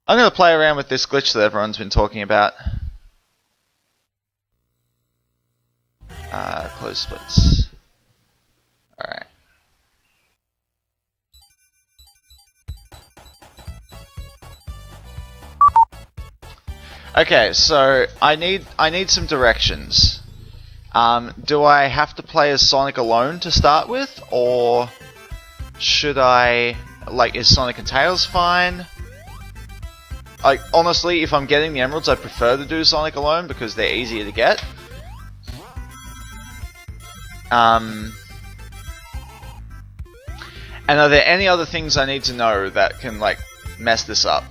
I'm going to play around with this glitch that everyone's been talking about. Close splits. Alright. Okay, so I need some directions. Do I have to play as Sonic alone to start with, or should I, like, is Sonic and Tails fine? Like, honestly, if I'm getting the emeralds, I prefer to do Sonic alone because they're easier to get. And are there any other things I need to know that can, like, mess this up?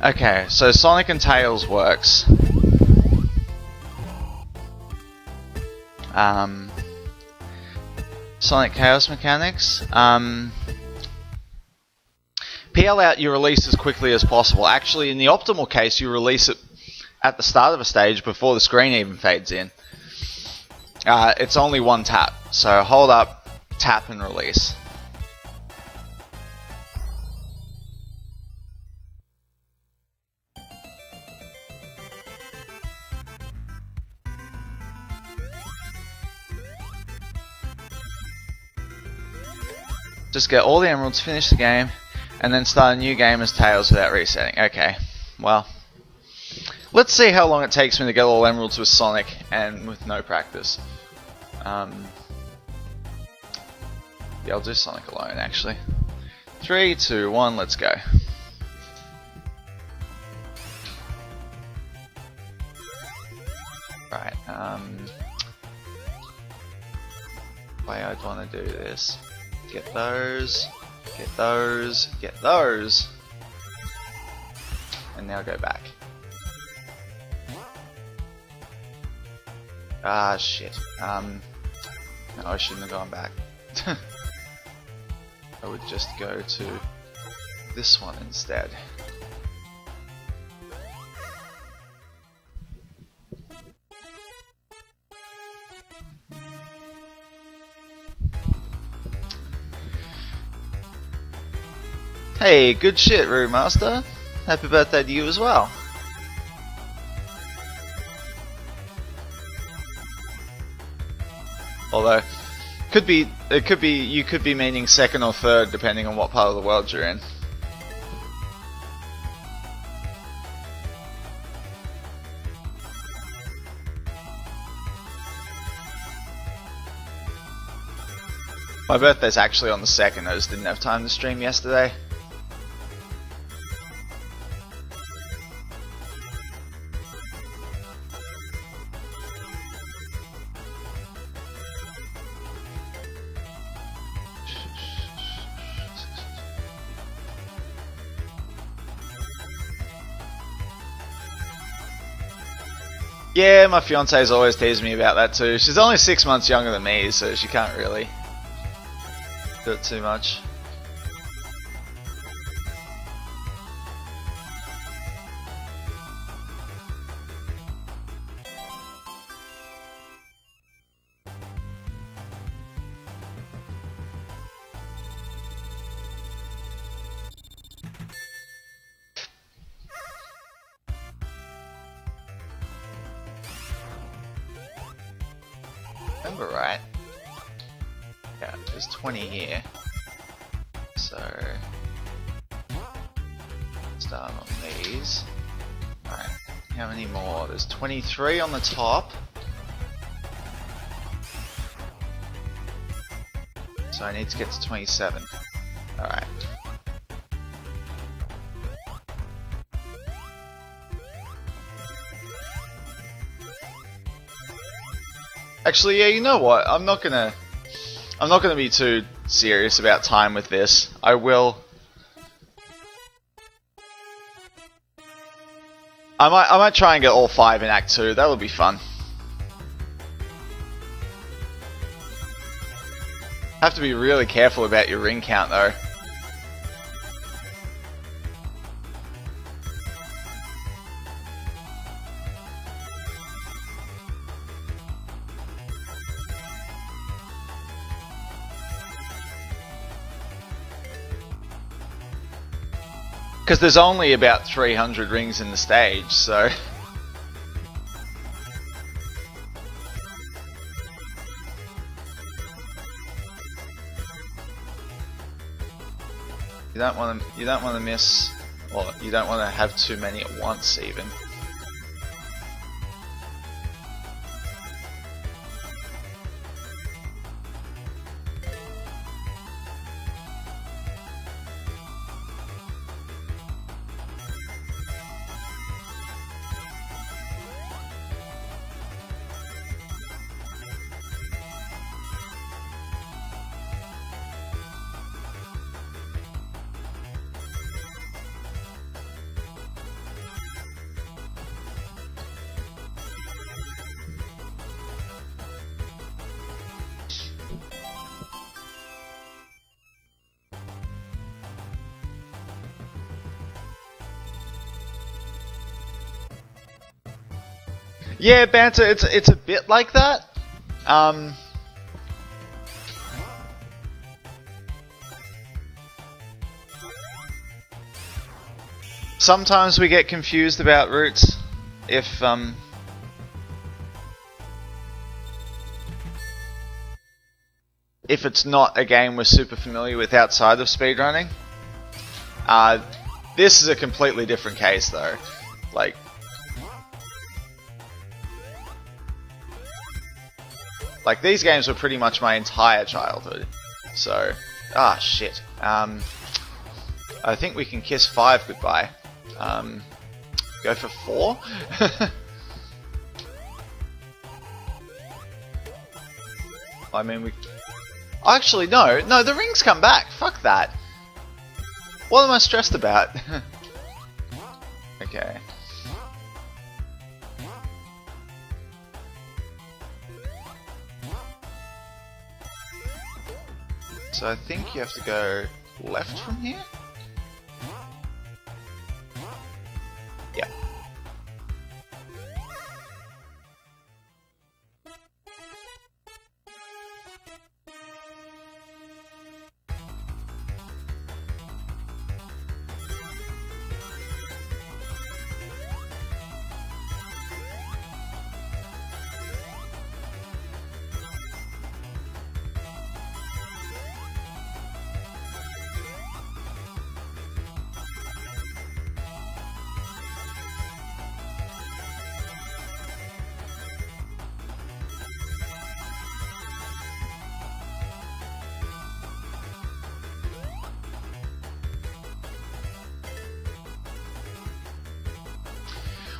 Okay, so Sonic and Tails works. Sonic Chaos Mechanics. PL out, you release as quickly as possible. Actually, in the optimal case, you release it at the start of a stage before the screen even fades in. It's only one tap, so hold up, tap and release. Just get all the emeralds, finish the game, and then start a new game as Tails without resetting. Okay, well, let's see how long it takes me to get all emeralds with Sonic and with no practice. Yeah, I'll do Sonic alone actually. 3, 2, 1, let's go. Right, way I'd want to do this. Get those, get those, get those, and now go back. Ah, shit. No, I shouldn't have gone back. I would just go to this one instead. Hey, good shit, Room Master. Happy birthday to you as well. Although, you could be meaning second or third depending on what part of the world you're in. My birthday's actually on the 2nd, I just didn't have time to stream yesterday. Yeah, my fiance's always teased me about that too. She's only 6 months younger than me, so she can't really do it too much. Remember right? Yeah, there's 20 here. So start on these. Alright, how many more? There's 23 on the top. So I need to get to 27. Alright. Actually, yeah, you know what? I'm not gonna be too serious about time with this. I might try and get all 5 in Act 2. That'll be fun. Have to be really careful about your ring count though. Because there's only about 300 rings in the stage, so... You don't want to miss, or you don't want to have too many at once even. Yeah, Banter, it's a bit like that. Sometimes we get confused about routes if it's not a game we're super familiar with outside of speedrunning. This is a completely different case though. Like these games were pretty much my entire childhood. So, shit. I think we can kiss 5 goodbye. Go for 4? I mean, we... Actually, no, the rings come back. Fuck that. What am I stressed about? Okay. So I think you have to go left from here? Yeah.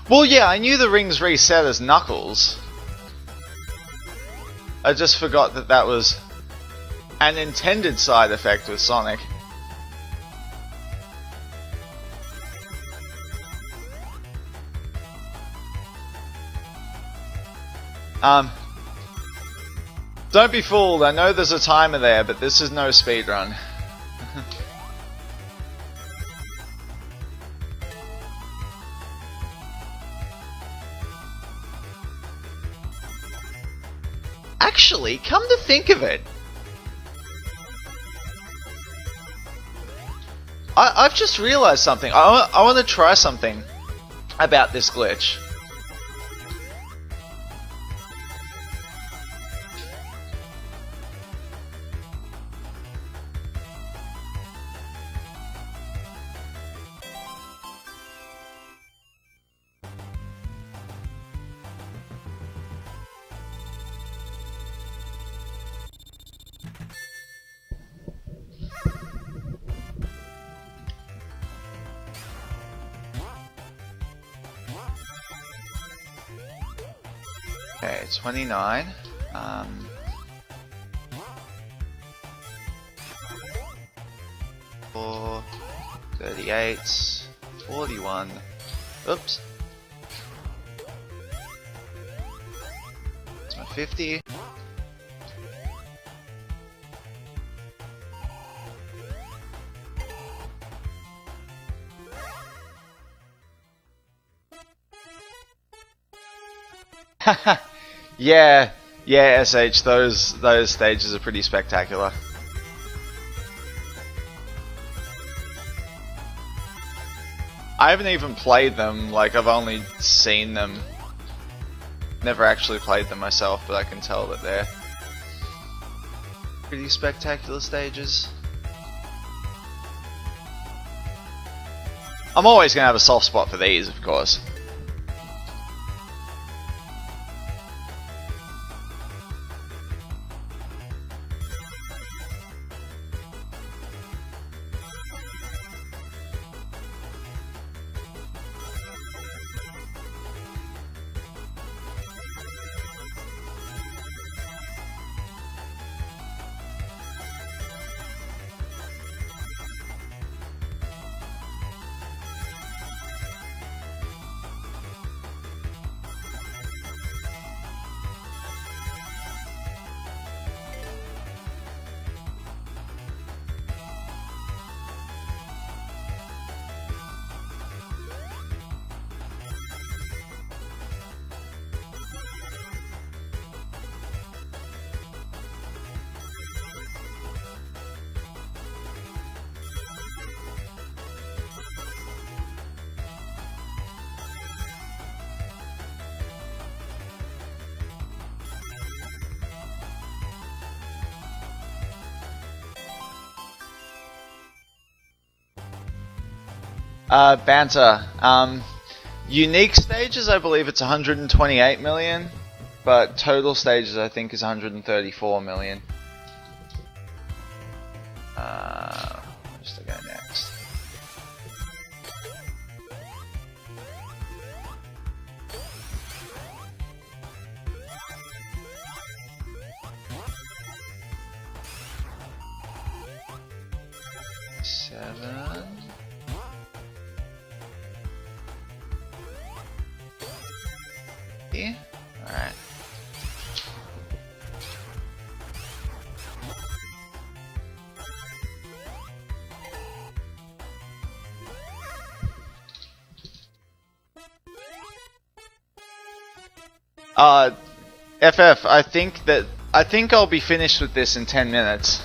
Well, yeah, I knew the rings reset as Knuckles. I just forgot that that was an intended side effect with Sonic. Don't be fooled, I know there's a timer there, but this is no speedrun. Actually, come to think of it, I've just realized something. I want to try something about this glitch. Okay, 29. 4, 38, 41. Oops. It's my 50. Yeah, SH, those stages are pretty spectacular. I haven't even played them, like I've only seen them. Never actually played them myself, but I can tell that they're pretty spectacular stages. I'm always gonna have a soft spot for these, of course. Banter. Unique stages, I believe it's 128 million, but total stages I think is 134 million. Where's to go next? Seven. Yeah. Alright. FF, I think I'll be finished with this in 10 minutes.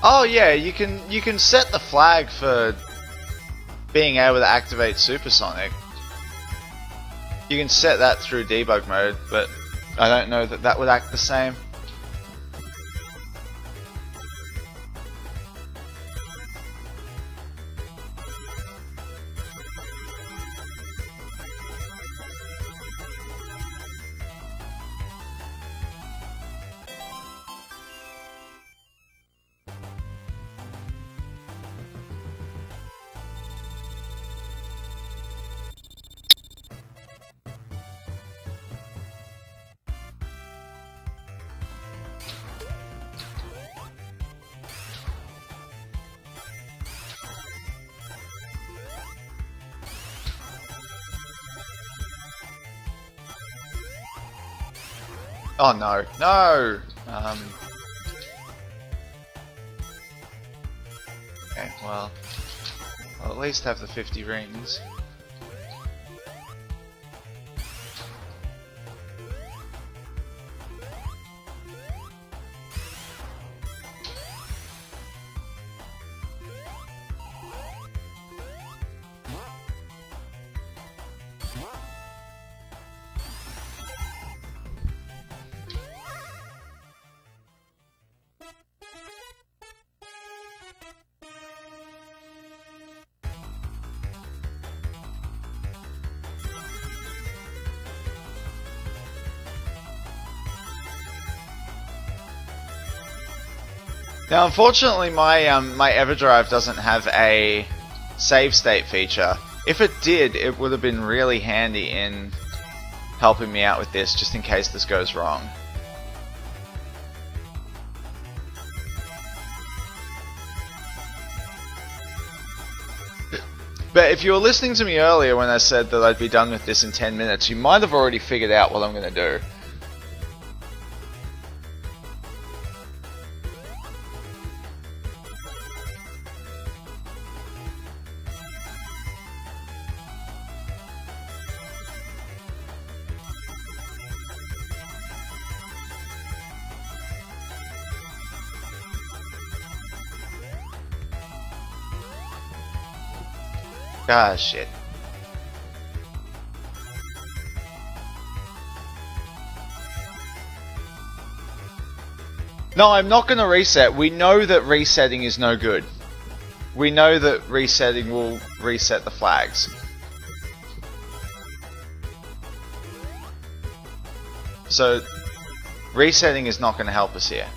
Oh yeah, you can set the flag for being able to activate supersonic. You can set that through debug mode, but I don't know that that would act the same. Oh no, no! Okay, well, I'll at least have the 50 rings. Now, unfortunately, my EverDrive doesn't have a save state feature. If it did, it would have been really handy in helping me out with this, just in case this goes wrong. But if you were listening to me earlier when I said that I'd be done with this in 10 minutes, you might have already figured out what I'm going to do. Ah, shit. No, I'm not going to reset. We know that resetting is no good. We know that resetting will reset the flags. So, resetting is not going to help us here.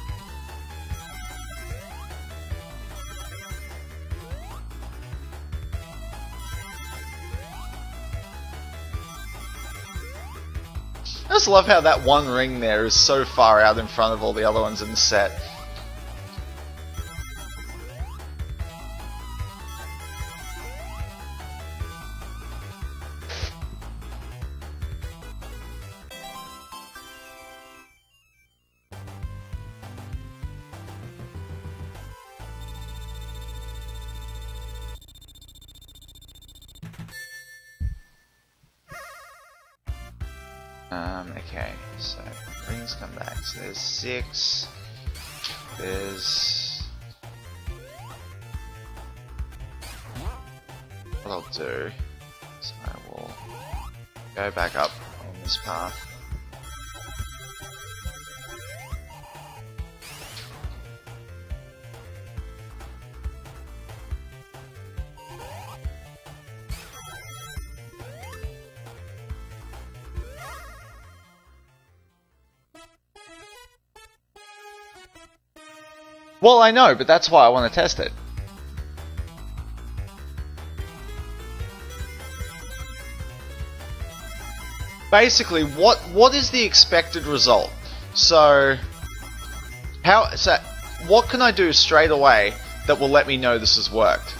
I just love how that one ring there is so far out in front of all the other ones in the set. Okay, so rings come back. So there's 6. There's... What I'll do is I will go back up on this path. Well, I know, but that's why I want to test it. Basically, what is the expected result? So what can I do straight away that will let me know this has worked?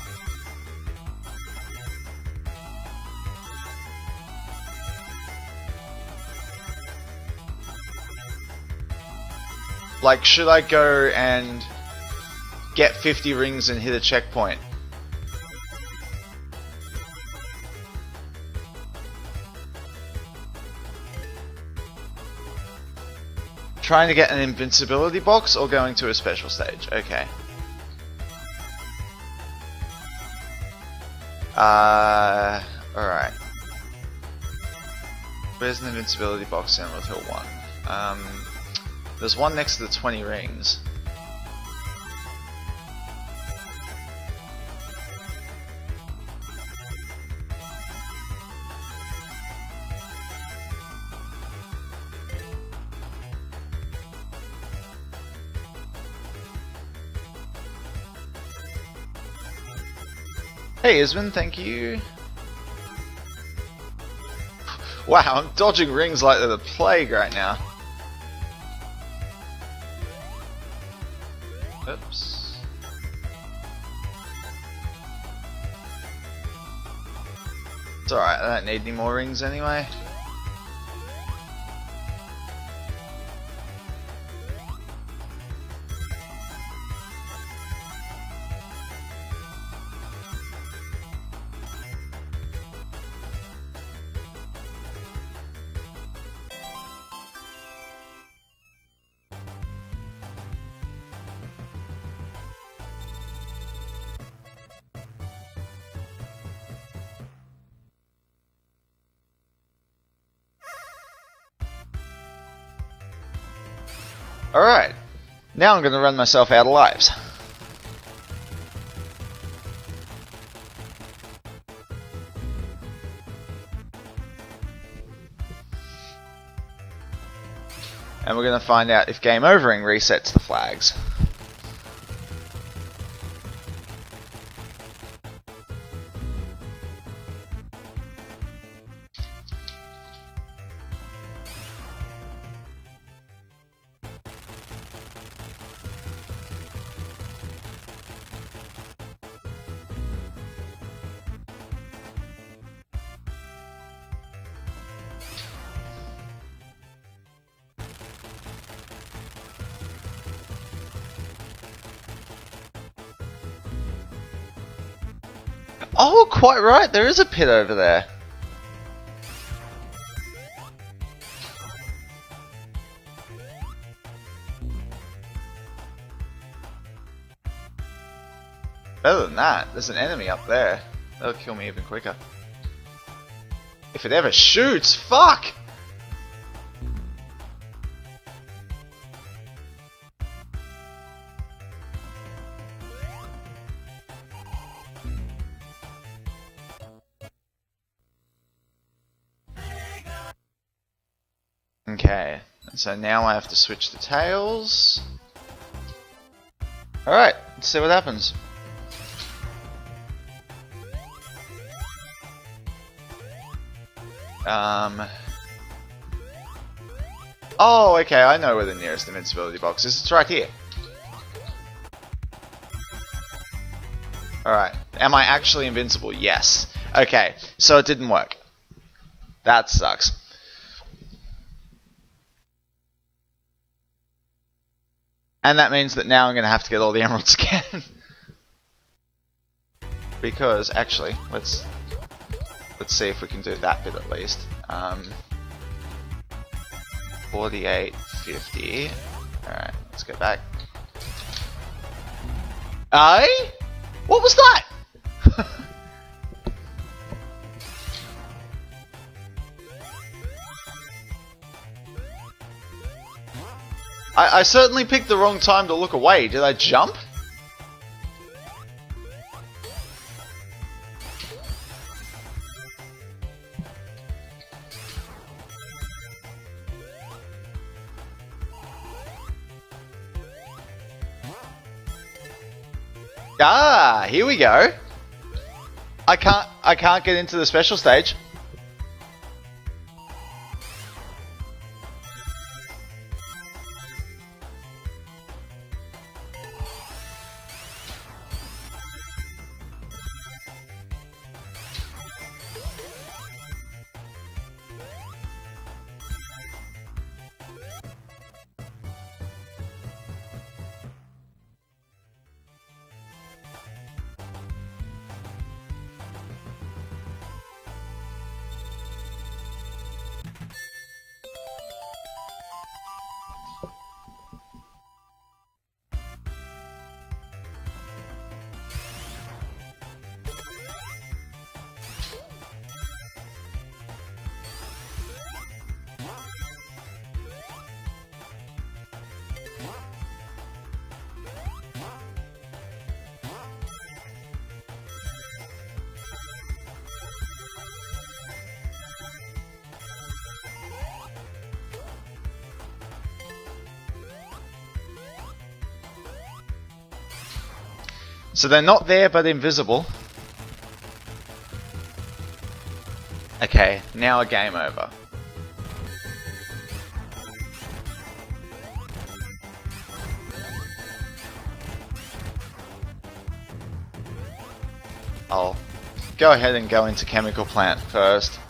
Like, should I go and get 50 rings and hit a checkpoint? Trying to get an invincibility box or going to a special stage? Okay. Alright. Where's an invincibility box in Emerald Hill 1? There's one next to the 20 rings. Hey Isman, thank you. Wow, I'm dodging rings like they're the plague right now. Oops. It's alright, I don't need any more rings anyway. Alright, now I'm going to run myself out of lives. And we're going to find out if game overing resets the flags. Oh, quite right, there is a pit over there. Better than that, there's an enemy up there. That'll kill me even quicker. If it ever shoots, fuck! Okay, so now I have to switch to tails. Alright, let's see what happens. Oh, okay, I know where the nearest invincibility box is. It's right here. Alright, am I actually invincible? Yes. Okay, so it didn't work. That sucks. And that means that now I'm going to have to get all the emeralds again. Because, actually, let's see if we can do that bit at least. 48, 50. Alright, let's go back. Aye? What was that? I certainly picked the wrong time to look away. Did I jump? Ah, here we go. I can't get into the special stage. So they're not there but invisible. Okay, now a game over. I'll go ahead and go into Chemical Plant first.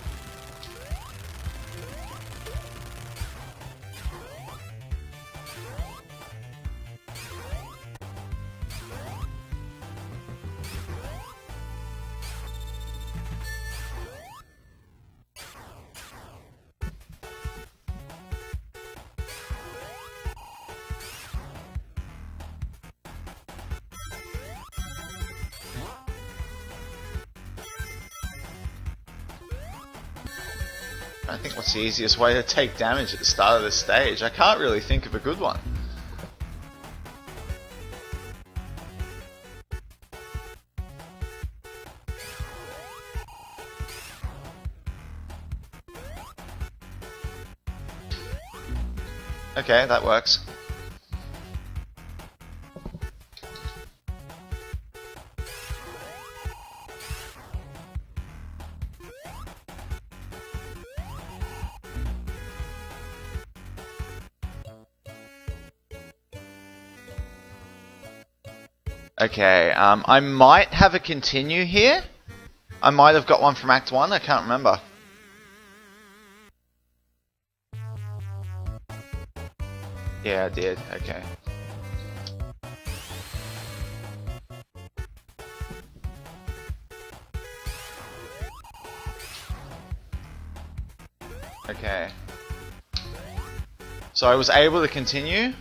I think what's the easiest way to take damage at the start of this stage? I can't really think of a good one. Okay, that works. Okay, I might have a continue here. I might have got one from Act 1, I can't remember. Yeah, I did, okay. Okay. So I was able to continue.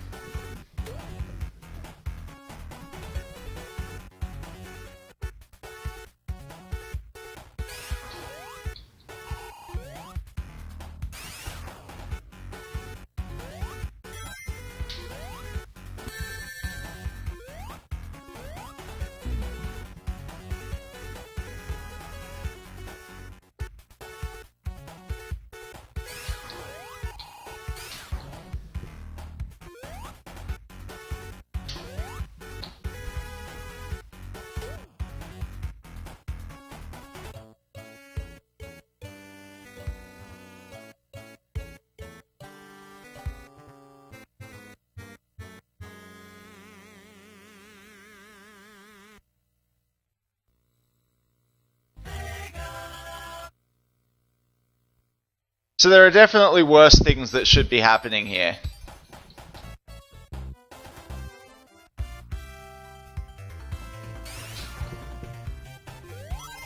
So there are definitely worse things that should be happening here.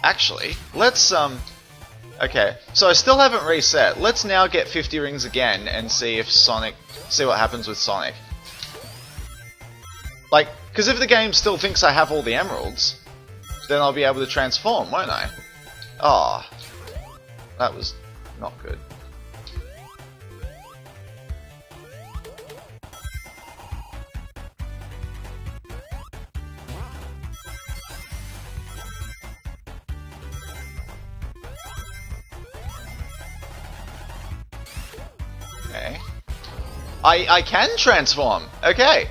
Actually, let's okay, so I still haven't reset. Let's now get 50 rings again and see if see what happens with Sonic. Like, because if the game still thinks I have all the emeralds, then I'll be able to transform, won't I? Ah, oh, that was not good. Okay. I can transform. Okay.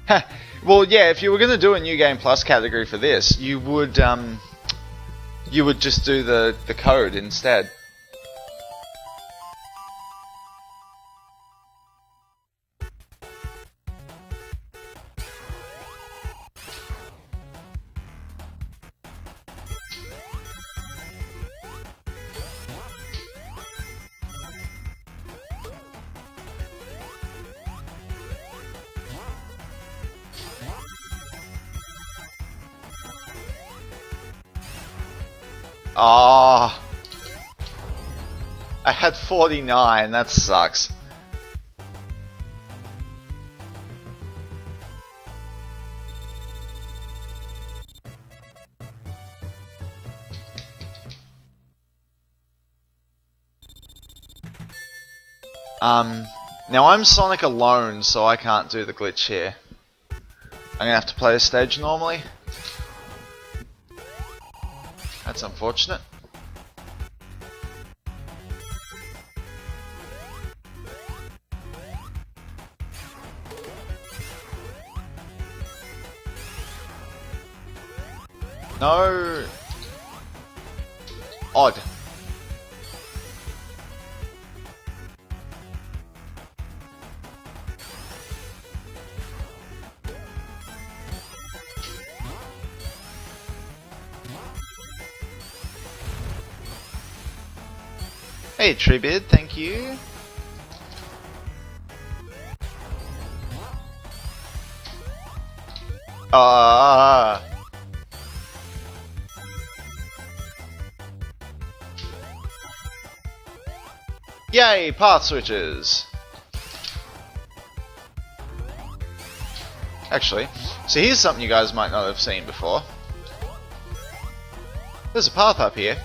Well, yeah, if you were going to do a New Game Plus category for this, you would just do the code instead. Ah, I had 49, that sucks. Now I'm Sonic alone, so I can't do the glitch here. I'm gonna have to play the stage normally. That's unfortunate. No. Odd. Hey, Tribid, thank you. Yay, path switches. Actually, so here's something you guys might not have seen before. There's a path up here.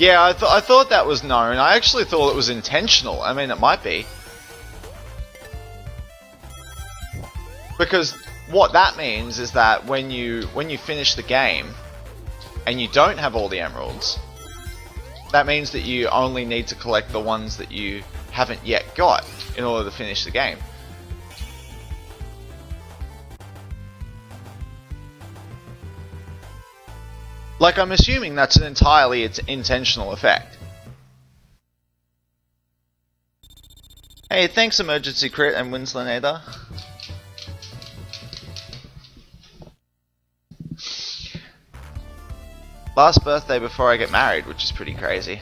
Yeah, I thought that was known. I actually thought it was intentional. I mean, it might be. Because what that means is that when you finish the game and you don't have all the emeralds, that means that you only need to collect the ones that you haven't yet got in order to finish the game. Like, I'm assuming that's an entirely intentional effect. Hey, thanks Emergency Crit and Winslanator. Last birthday before I get married, which is pretty crazy.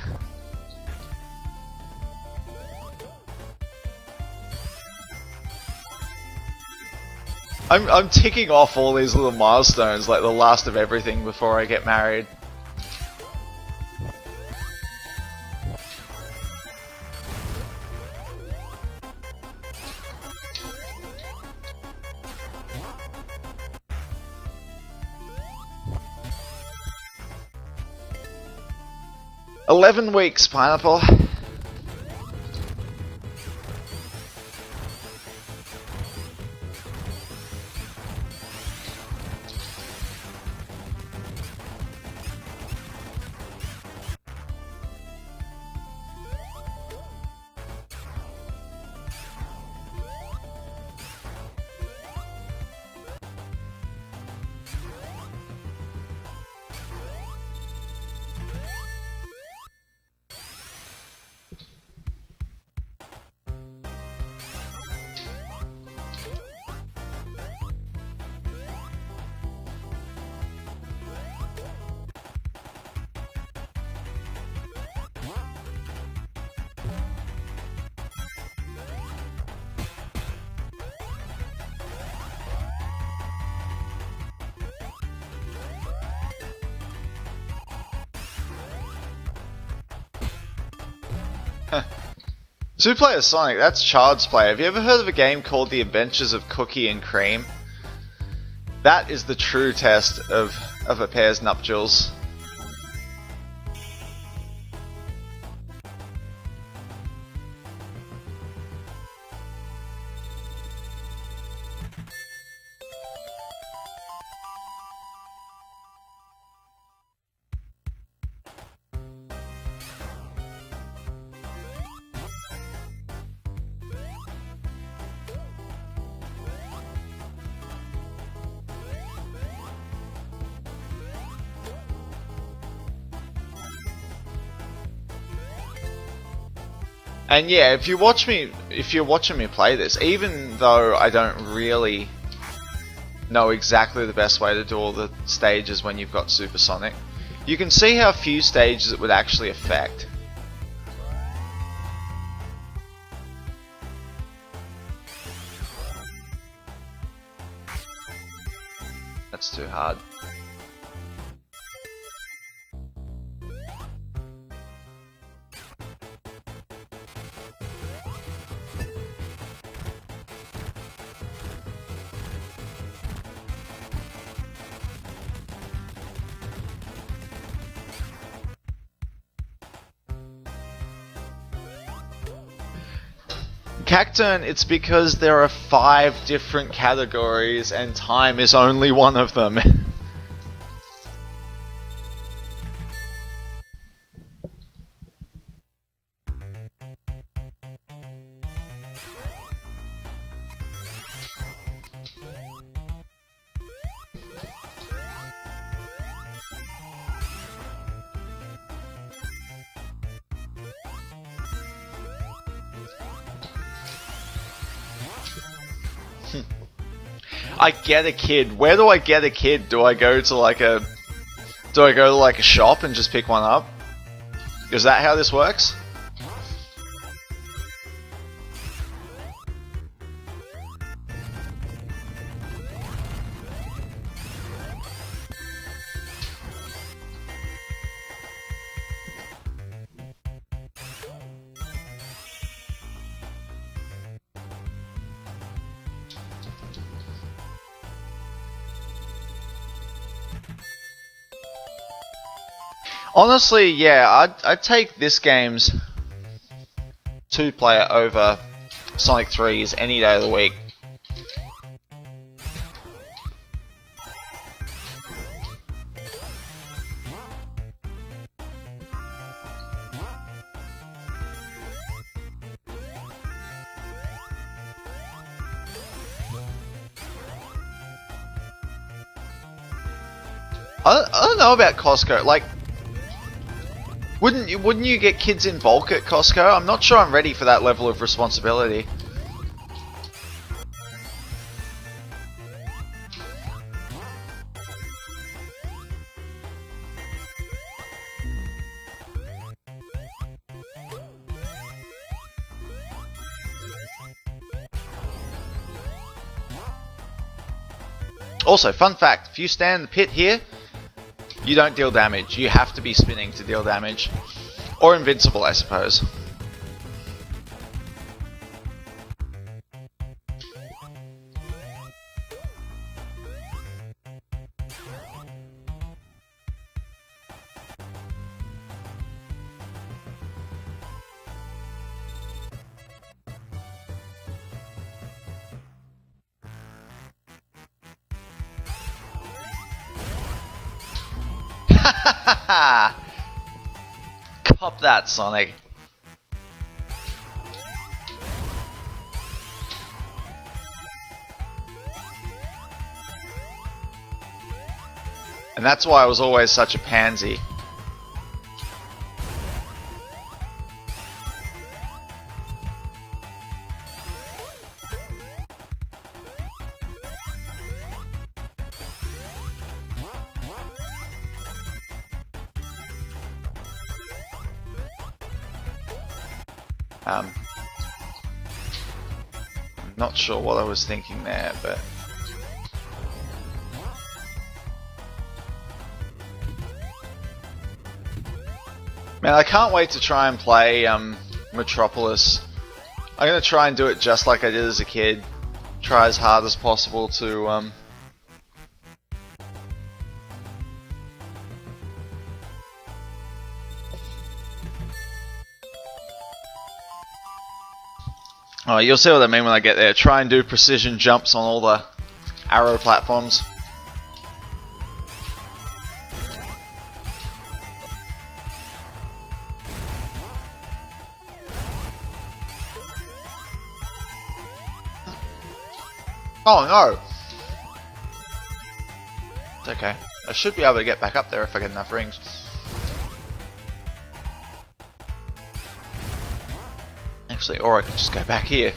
I'm ticking off all these little milestones, like the last of everything before I get married. "11 weeks, Pineapple." Two-player Sonic, that's child's play. Have you ever heard of a game called The Adventures of Cookie and Cream? That is the true test of a pair's nuptials. And yeah, if you're watching me play this, even though I don't really know exactly the best way to do all the stages when you've got Supersonic, you can see how few stages it would actually affect. That's too hard. Cacturn, it's because there are 5 different categories and time is only one of them. I get a kid. Where do I get a kid? Do I go to like a shop and just pick one up? Is that how this works? Honestly, yeah, I'd take this game's 2-player over Sonic 3's any day of the week. I don't know about Costco, like, wouldn't you get kids in bulk at Costco? I'm not sure I'm ready for that level of responsibility. Also, fun fact, if you stand in the pit here, you don't deal damage. You have to be spinning to deal damage. Or invincible, I suppose. Cop that, Sonic. And that's why I was always such a pansy. I'm not sure what I was thinking there, but man, I can't wait to try and play Metropolis I'm gonna try and do it just like I did as a kid. Try as hard as possible to Oh, you'll see what I mean when I get there. Try and do precision jumps on all the arrow platforms. Oh no! It's okay. I should be able to get back up there if I get enough rings. Actually, or I can just go back here.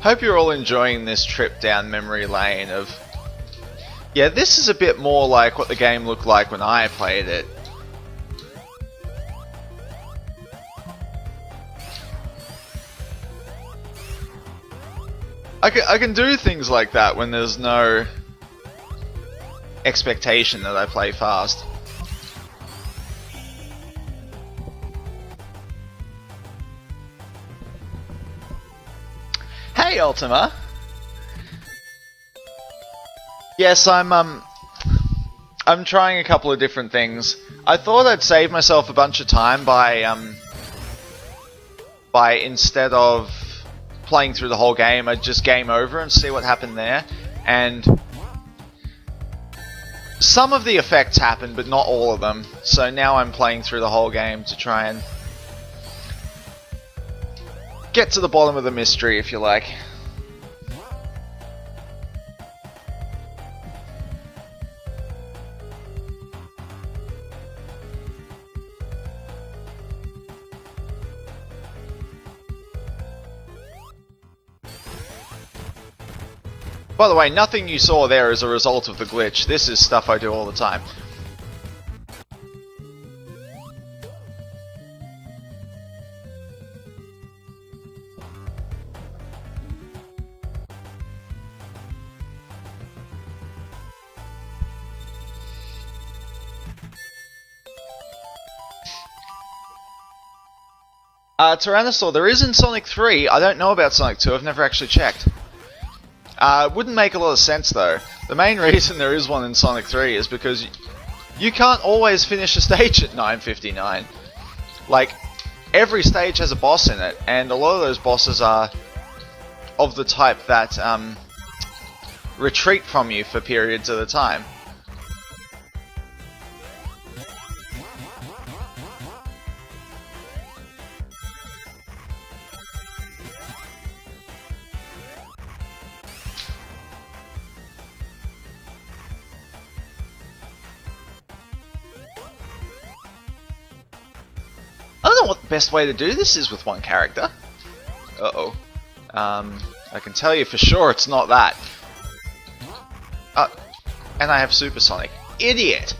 Hope you're all enjoying this trip down memory lane of... Yeah, this is a bit more like what the game looked like when I played it. I can do things like that when there's no expectation that I play fast. Hey, Ultima. Yes, I'm trying a couple of different things. I thought I'd save myself a bunch of time by instead of playing through the whole game, I'd just game over and see what happened there. And some of the effects happened, but not all of them. So now I'm playing through the whole game to try and get to the bottom of the mystery, if you like. By the way, nothing you saw there is a result of the glitch. This is stuff I do all the time. Tyrannosaur, there is in Sonic 3. I don't know about Sonic 2. I've never actually checked. Wouldn't make a lot of sense though. The main reason there is one in Sonic 3 is because you can't always finish a stage at 9:59. Like, every stage has a boss in it, and a lot of those bosses are of the type that retreat from you for periods at a time. I don't know what the best way to do this is with one character. Uh-oh. I can tell you for sure it's not that. And I have Supersonic. Idiot!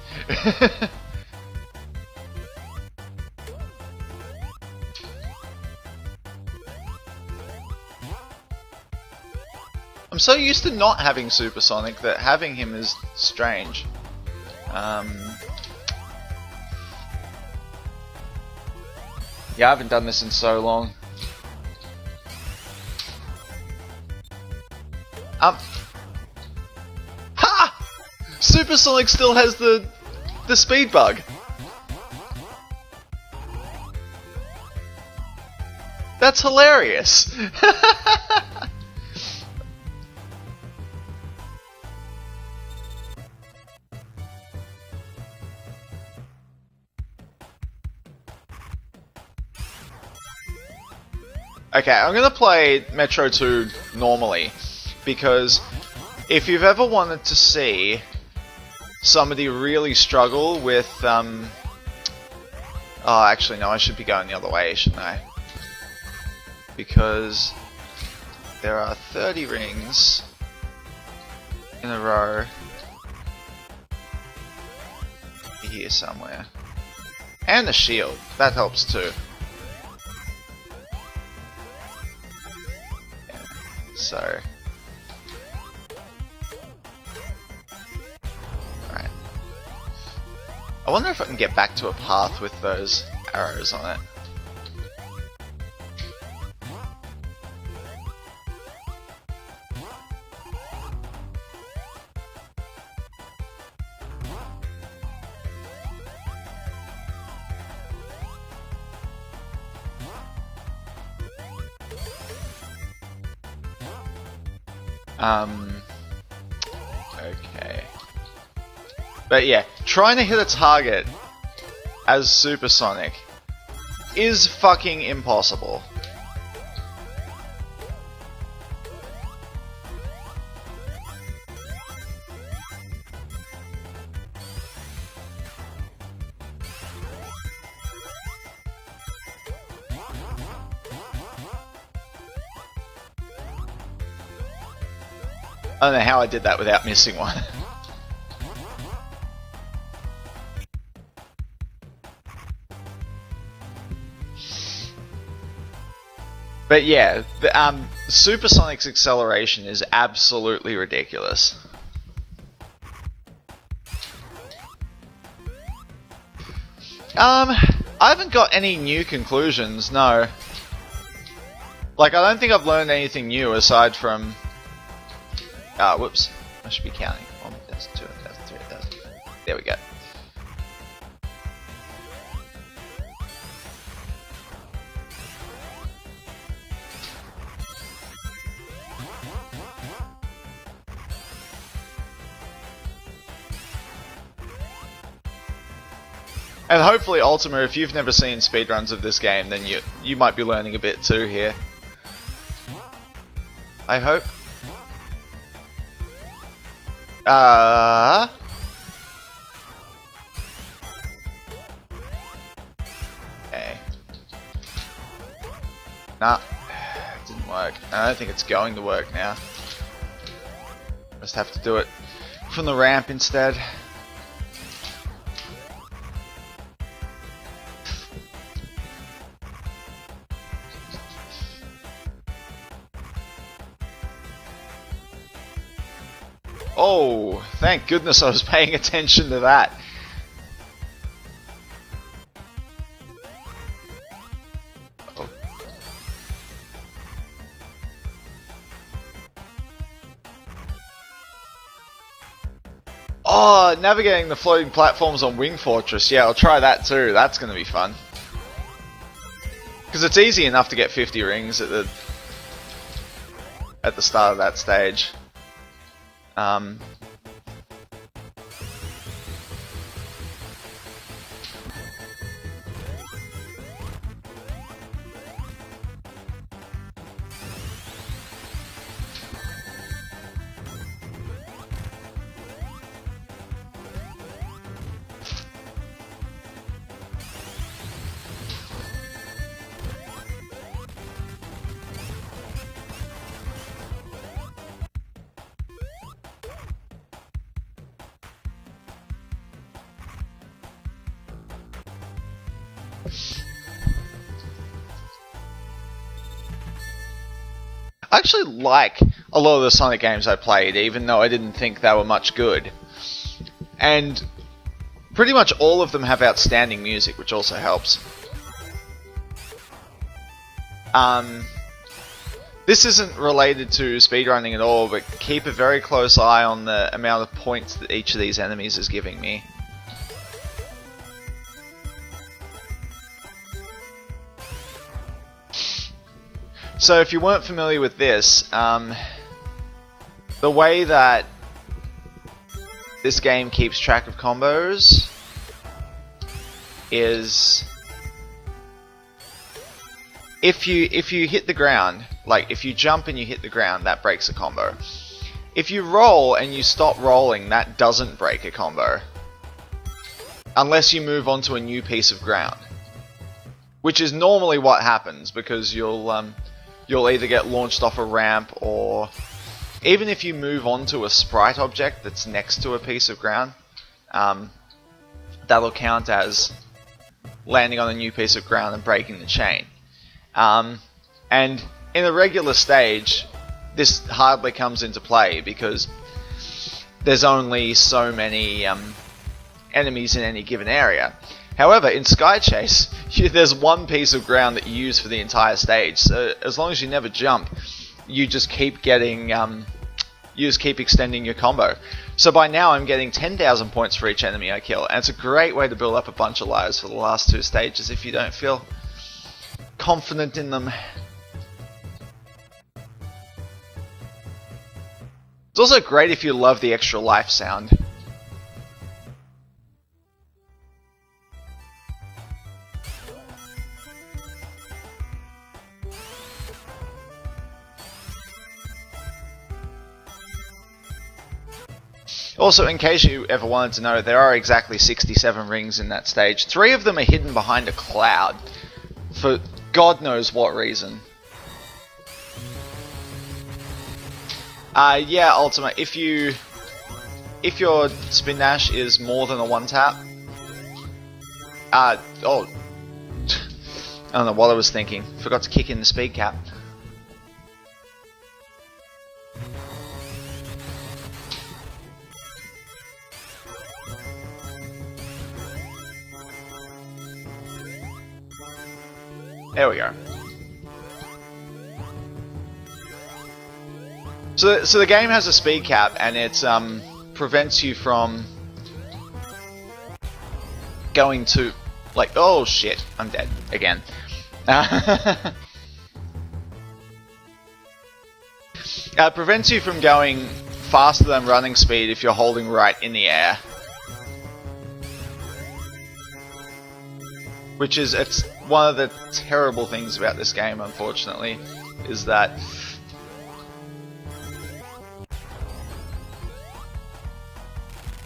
I'm so used to not having Supersonic that having him is strange. Yeah, I haven't done this in so long. Ha! Supersonic still has the speed bug. That's hilarious. Okay, I'm gonna play Metro 2 normally, because if you've ever wanted to see somebody really struggle with, oh, actually no, I should be going the other way, shouldn't I? Because there are 30 rings in a row here somewhere. And a shield, that helps too. So, alright. I wonder if I can get back to a path with those arrows on it. Okay. But yeah, trying to hit a target as Supersonic is fucking impossible. I don't know how I did that without missing one. But yeah, Supersonic's acceleration is absolutely ridiculous. I haven't got any new conclusions, no. Like, I don't think I've learned anything new aside from... whoops. I should be counting. 1, 2, 3, 4. There we go. And hopefully, Ultima, if you've never seen speedruns of this game, then you might be learning a bit too here. I hope. Okay. Nah, it didn't work. I don't think it's going to work now. Just have to do it from the ramp instead. Oh, thank goodness I was paying attention to that. Oh. Oh, navigating the floating platforms on Wing Fortress. Yeah, I'll try that too. That's going to be fun. Because it's easy enough to get 50 rings at the start of that stage. I actually like a lot of the Sonic games I played, even though I didn't think they were much good. And pretty much all of them have outstanding music, which also helps. This isn't related to speedrunning at all, but keep a very close eye on the amount of points that each of these enemies is giving me. So if you weren't familiar with this, the way that this game keeps track of combos is if you hit the ground, like if you jump and you hit the ground, that breaks a combo. If you roll and you stop rolling, that doesn't break a combo. Unless you move onto a new piece of ground. Which is normally what happens, because you'll either get launched off a ramp, or even if you move onto a sprite object that's next to a piece of ground, that'll count as landing on a new piece of ground and breaking the chain. And in a regular stage, this hardly comes into play because there's only so many enemies in any given area. However, in Sky Chase, there's one piece of ground that you use for the entire stage. So as long as you never jump, you just keep getting, you just keep extending your combo. So by now, I'm getting 10,000 points for each enemy I kill, and it's a great way to build up a bunch of lives for the last two stages if you don't feel confident in them. It's also great if you love the extra life sound. Also, in case you ever wanted to know, there are exactly 67 rings in that stage. 3 of them are hidden behind a cloud, for God knows what reason. Yeah, Ultima, if your spin dash is more than a one tap, I don't know what I was thinking. Forgot to kick in the speed cap. There we go. So the game has a speed cap, and it prevents you from going to, like, oh shit, I'm dead again. Prevents you from going faster than running speed if you're holding right in the air. Which is, it's one of the terrible things about this game, unfortunately, is that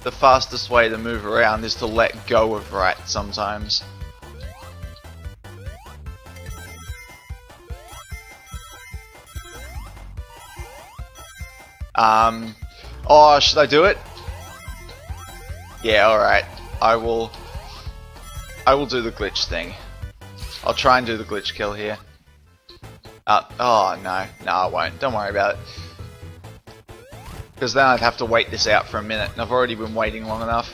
the fastest way to move around is to let go of right sometimes. Oh, should I do it? Yeah, alright. I will do the glitch thing. I'll try and do the glitch kill here. Oh no, I won't. Don't worry about it. Because then I'd have to wait this out for a minute, and I've already been waiting long enough.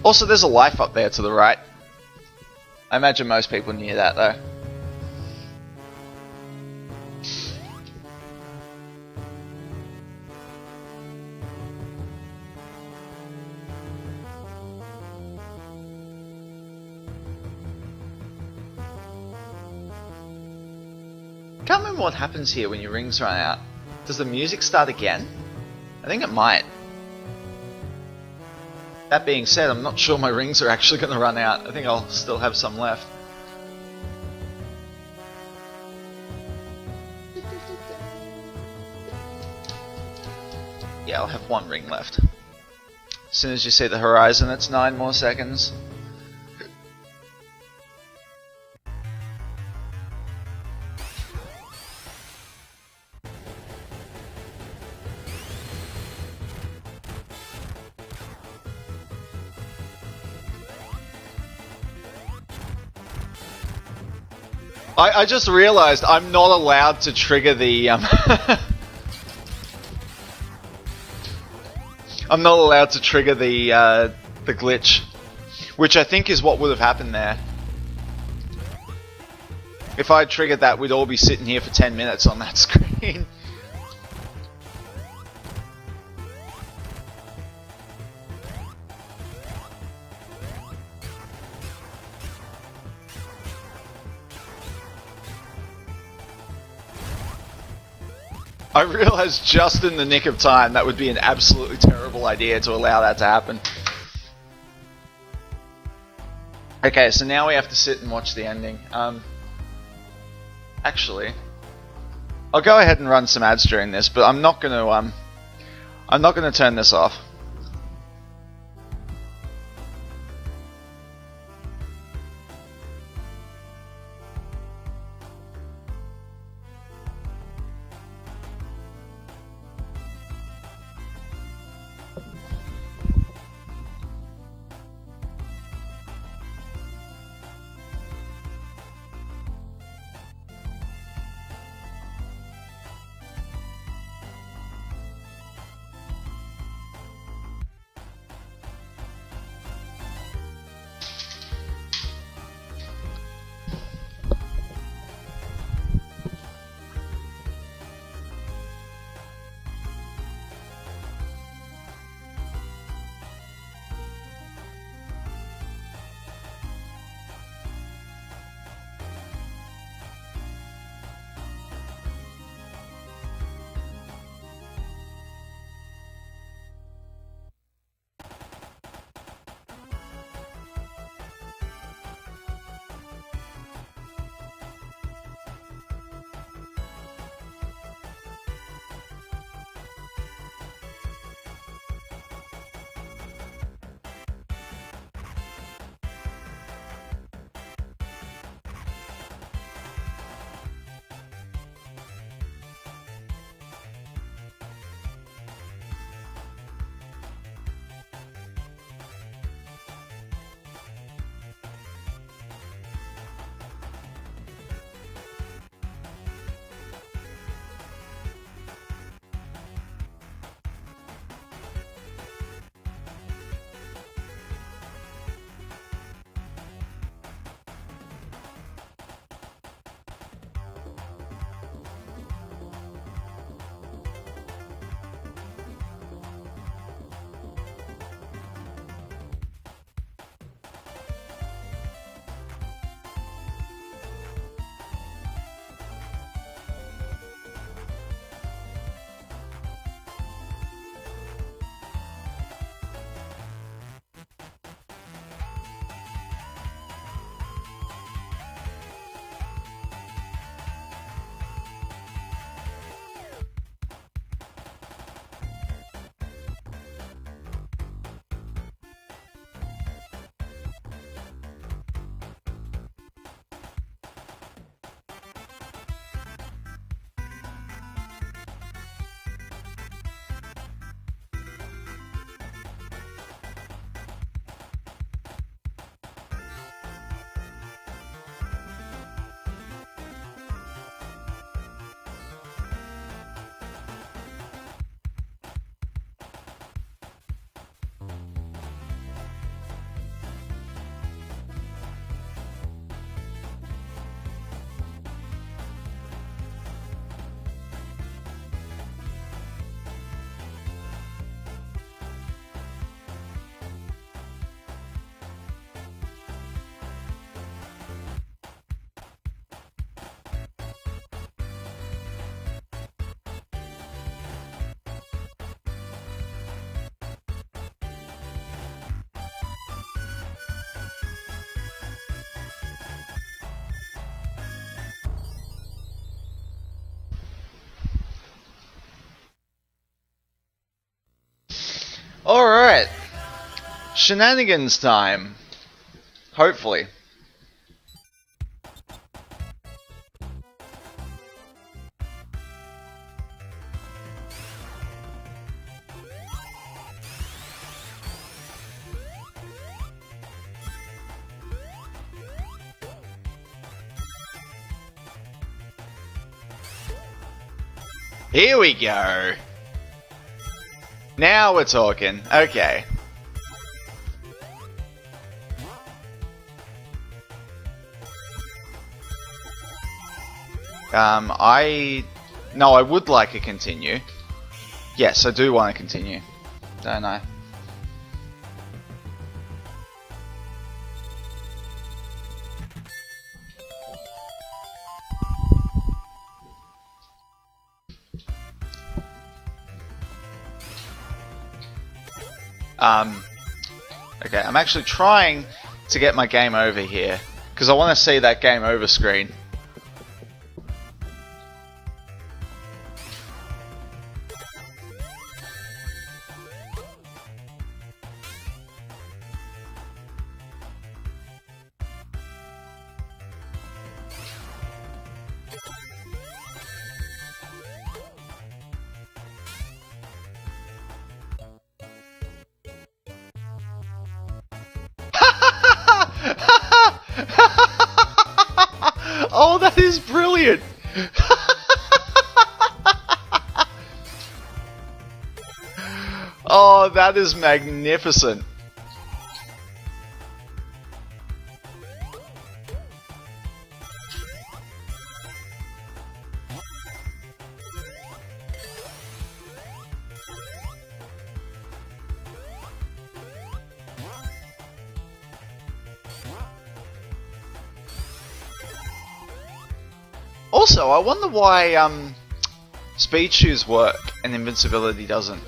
Also, there's a life up there to the right. I imagine most people knew that though. I can't remember what happens here when your rings run out. Does the music start again? I think it might. That being said, I'm not sure my rings are actually going to run out. I think I'll still have some left. Yeah, I'll have one ring left. As soon as you see the horizon, it's 9 more seconds. I just realized I'm not allowed to trigger the I'm not allowed to trigger the glitch, which I think is what would have happened there. If I triggered that, we'd all be sitting here for 10 minutes on that screen. I realized just in the nick of time that would be an absolutely terrible idea to allow that to happen. Okay, so now we have to sit and watch the ending. Actually, I'll go ahead and run some ads during this, but I'm not gonna turn this off. Alright. Shenanigans time. Hopefully. Here we go. Now we're talking. Okay. No, I would like a continue. Yes, I do want to continue. Don't I? Okay, I'm actually trying to get my game over here because I want to see that game over screen. Oh, that is brilliant! Oh, that is magnificent. Also, I wonder why speed shoes work and invincibility doesn't.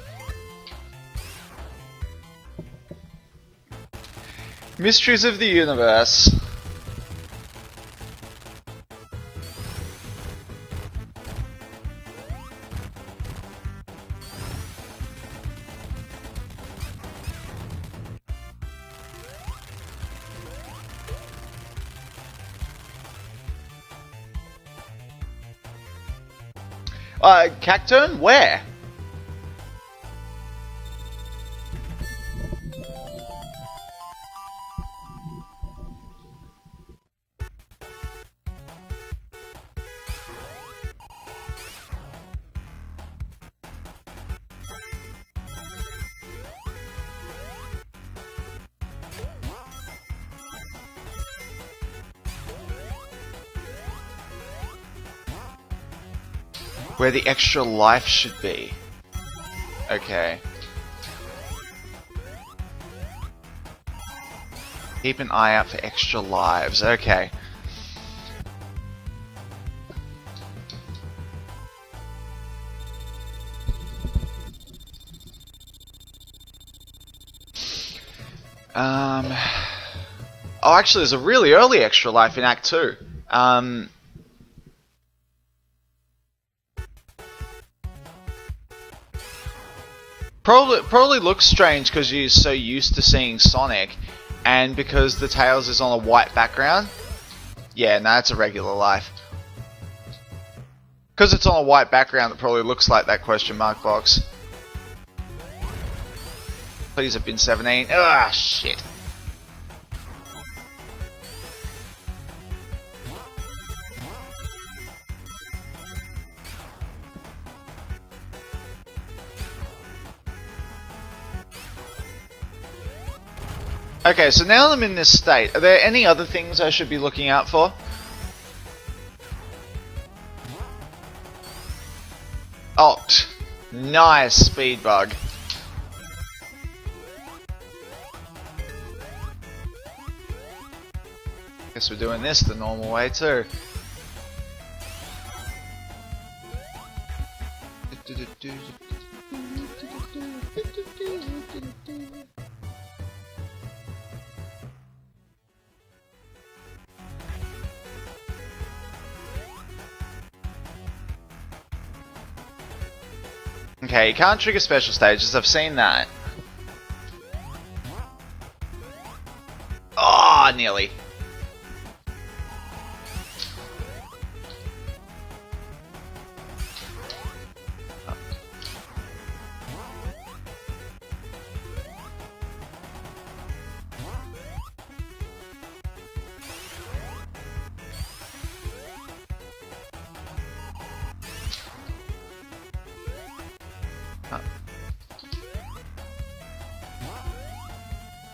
Mysteries of the universe. Cacturn? Where? Where the extra life should be. Okay. Keep an eye out for extra lives. Okay. Oh, actually, there's a really early extra life in Act 2. Probably looks strange because you're so used to seeing Sonic, and because the Tails is on a white background. Yeah, no, it's a regular life. Because it's on a white background, it probably looks like that question mark box. Please have been 17. Ah, shit. Okay, so now I'm in this state. Are there any other things I should be looking out for? Oh, nice speed bug. Guess we're doing this the normal way too. Okay, you can't trigger special stages, I've seen that. Oh, nearly.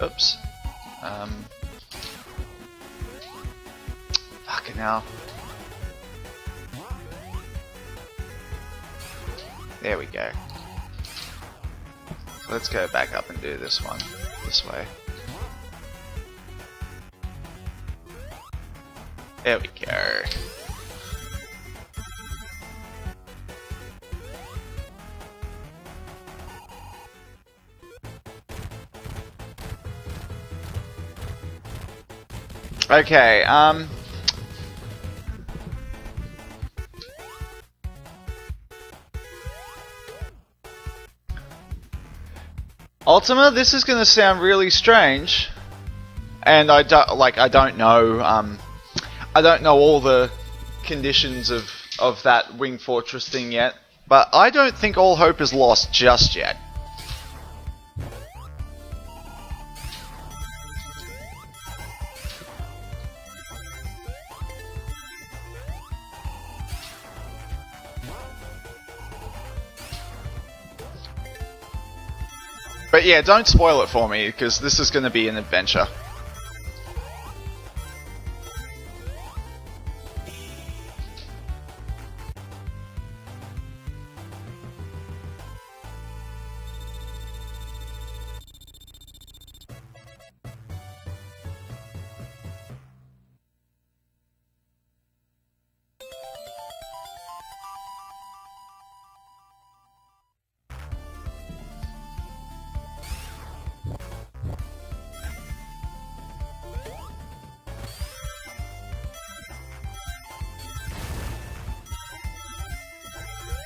Oops. Fucking hell. There we go. So let's go back up and do this one. This way. There we go. Okay, Ultima, this is gonna sound really strange, and I don't know, I don't know all the conditions of that Wing Fortress thing yet, but I don't think all hope is lost just yet. But yeah, don't spoil it for me, because this is going to be an adventure.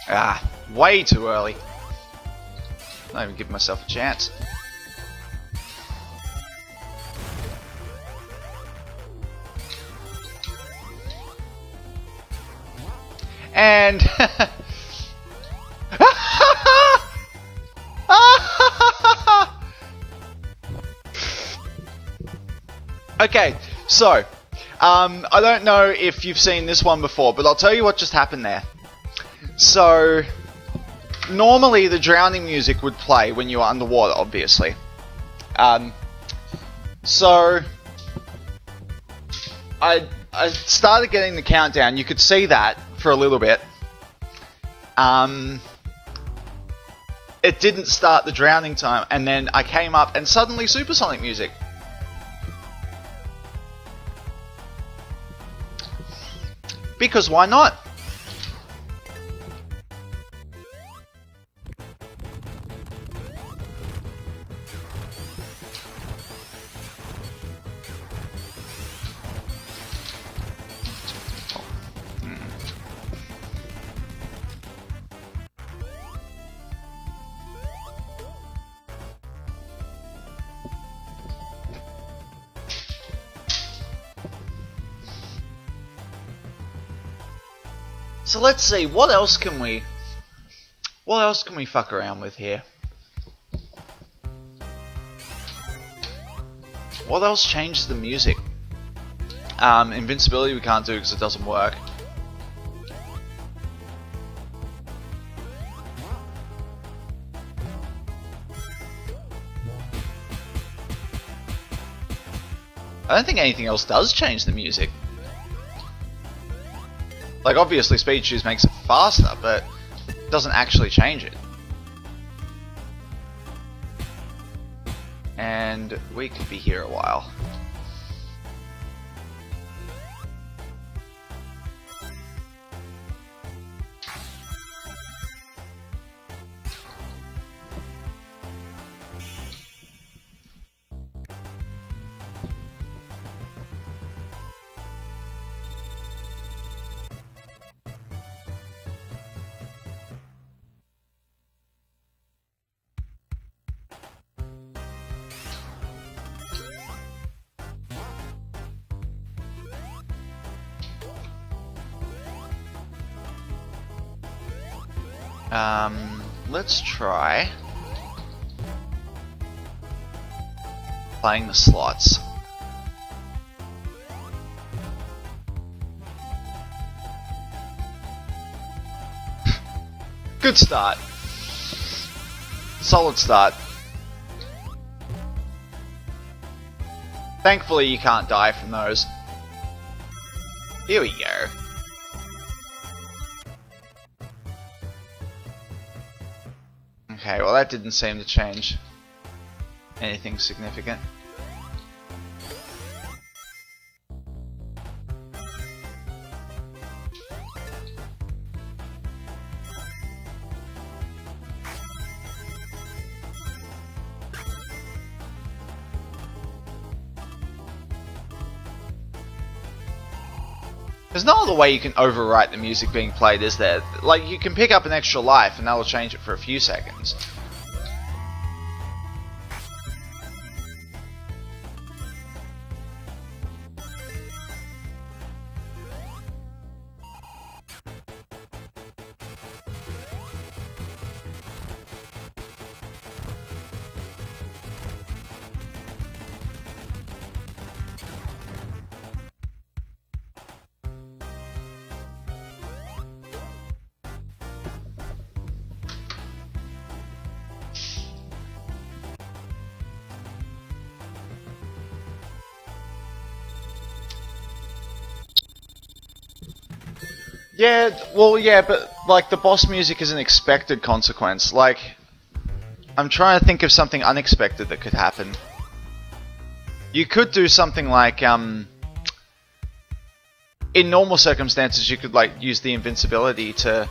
Ah, way too early. Not even giving myself a chance. And okay, so I don't know if you've seen this one before, but I'll tell you what just happened there. So, normally the drowning music would play when you were underwater, obviously. So, I started getting the countdown. You could see that for a little bit. It didn't start the drowning time, and then I came up and suddenly supersonic music. Because why not? So let's see, what else can we fuck around with here? What else changes the music? Invincibility we can't do because it doesn't work. I don't think anything else does change the music. Like, obviously speed shoes makes it faster, but it doesn't actually change it. And we could be here a while. Let's try playing the slots. Good start. Solid start. Thankfully you can't die from those. Here we go. Okay, well that didn't seem to change anything significant. There's no other way you can overwrite the music being played, is there? Like, you can pick up an extra life and that'll change it for a few seconds. Yeah, well, yeah, but, like, the boss music is an expected consequence. Like, I'm trying to think of something unexpected that could happen. You could do something like, in normal circumstances, you could, like, use the invincibility to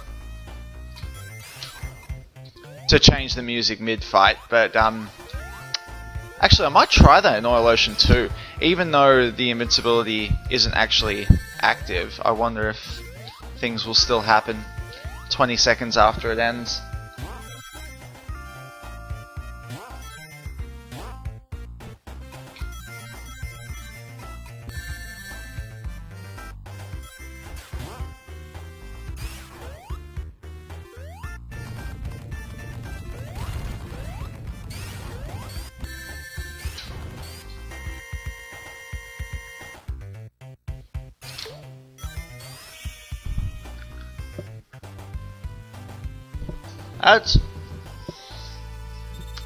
change the music mid-fight, but, actually, I might try that in Oil Ocean too. Even though the invincibility isn't actually active, I wonder if things will still happen 20 seconds after it ends.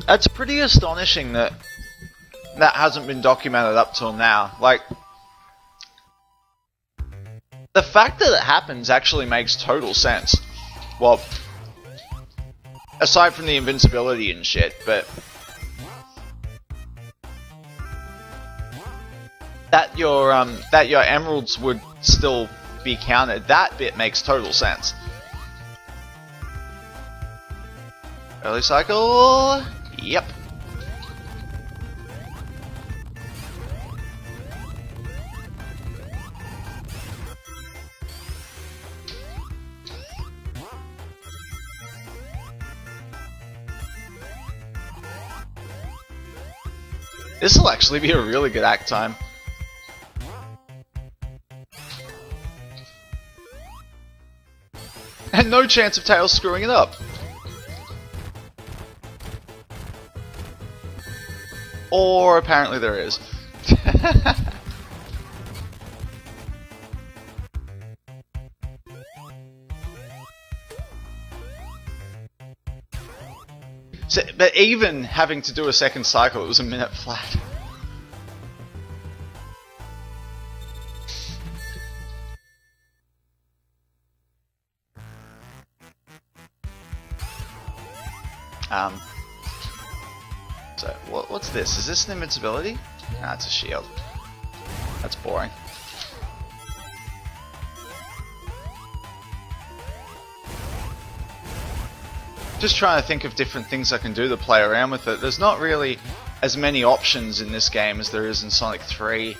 That's pretty astonishing that that hasn't been documented up till now. Like, the fact that it happens actually makes total sense. Well, aside from the invincibility and shit, but that your emeralds would still be counted, that bit makes total sense. Early cycle. Yep. This will actually be a really good act time. And no chance of Tails screwing it up. Or apparently there is. So, but even having to do a second cycle, it was a minute flat. So, what's this? Is this an invincibility? Nah, it's a shield. That's boring. Just trying to think of different things I can do to play around with it. There's not really as many options in this game as there is in Sonic 3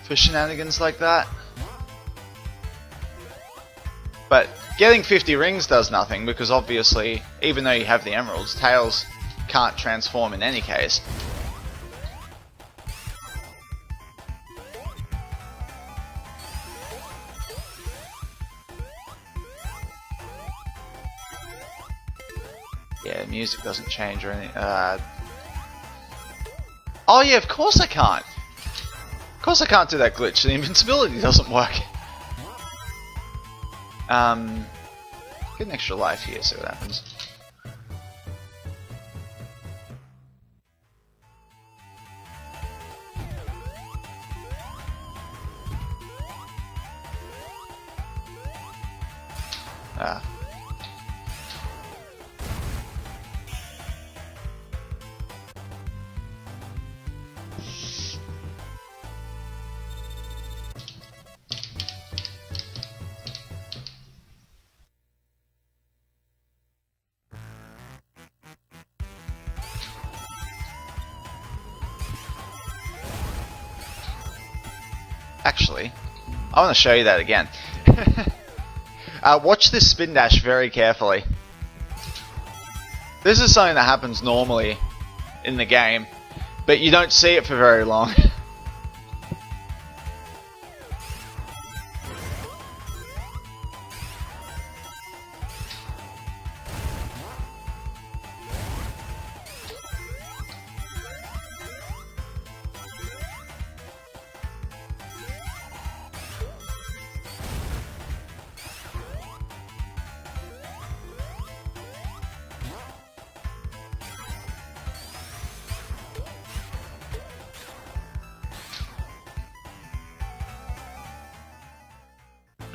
for shenanigans like that. But getting 50 rings does nothing, because obviously, even though you have the emeralds, Tails can't transform in any case. Yeah, music doesn't change or anything. Oh yeah, of course I can't. Of course I can't do that glitch. The invincibility doesn't work. Get an extra life here, see what happens. Actually, I want to show you that again. Watch this spin dash very carefully. This is something that happens normally in the game, but you don't see it for very long.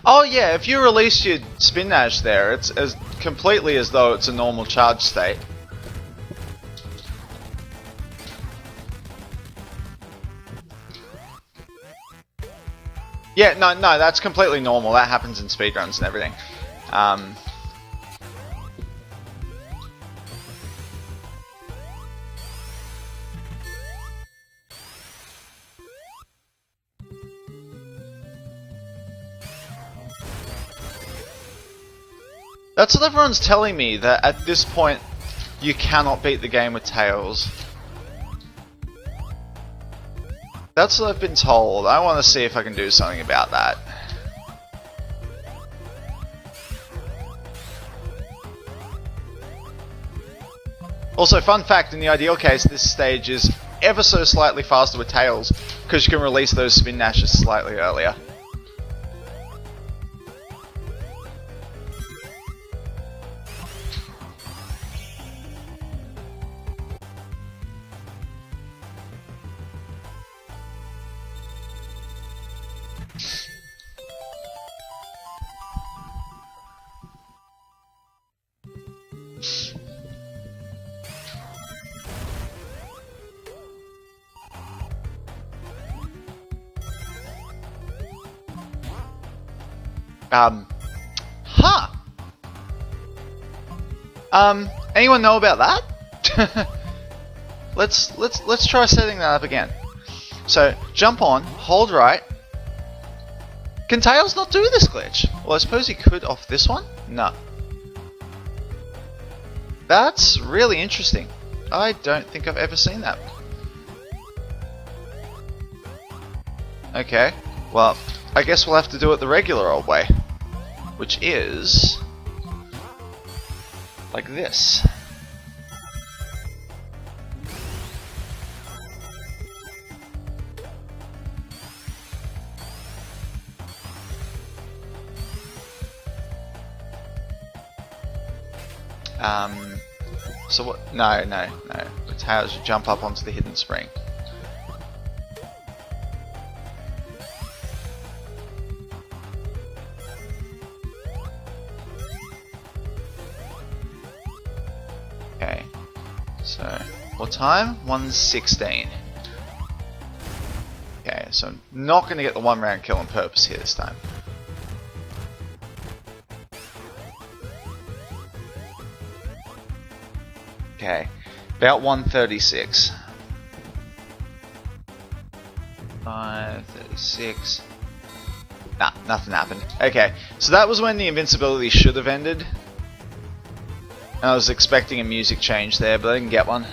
Oh yeah, if you release your spin dash there, it's as completely as though it's a normal charge state. Yeah, no, that's completely normal. That happens in speedruns and everything. That's what everyone's telling me, that at this point you cannot beat the game with Tails. That's what I've been told. I want to see if I can do something about that. Also, fun fact, in the ideal case, this stage is ever so slightly faster with Tails, because you can release those spin dashes slightly earlier. Anyone know about that? let's try setting that up again. So jump on, hold right. Can Tails not do this glitch? Well, I suppose he could off this one? No. That's really interesting. I don't think I've ever seen that. Okay, well, I guess we'll have to do it the regular old way, which is like this. So what? No. It's how you jump up onto the hidden spring. Okay. So what time? 1:16. Okay, so I'm not going to get the one round kill on purpose here this time. Okay, about 1:36. 5:36. Nah, nothing happened. Okay, so that was when the invincibility should have ended. And I was expecting a music change there, but I didn't get one.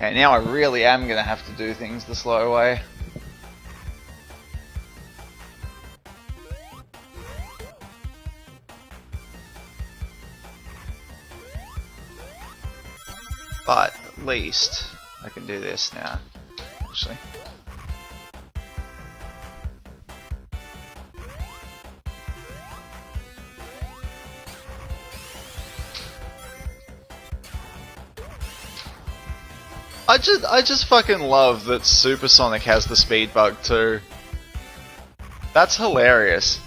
Okay, now I really am going to have to do things the slow way. But at least I can do this now, actually. I just fucking love that Supersonic has the speed bug too. That's hilarious.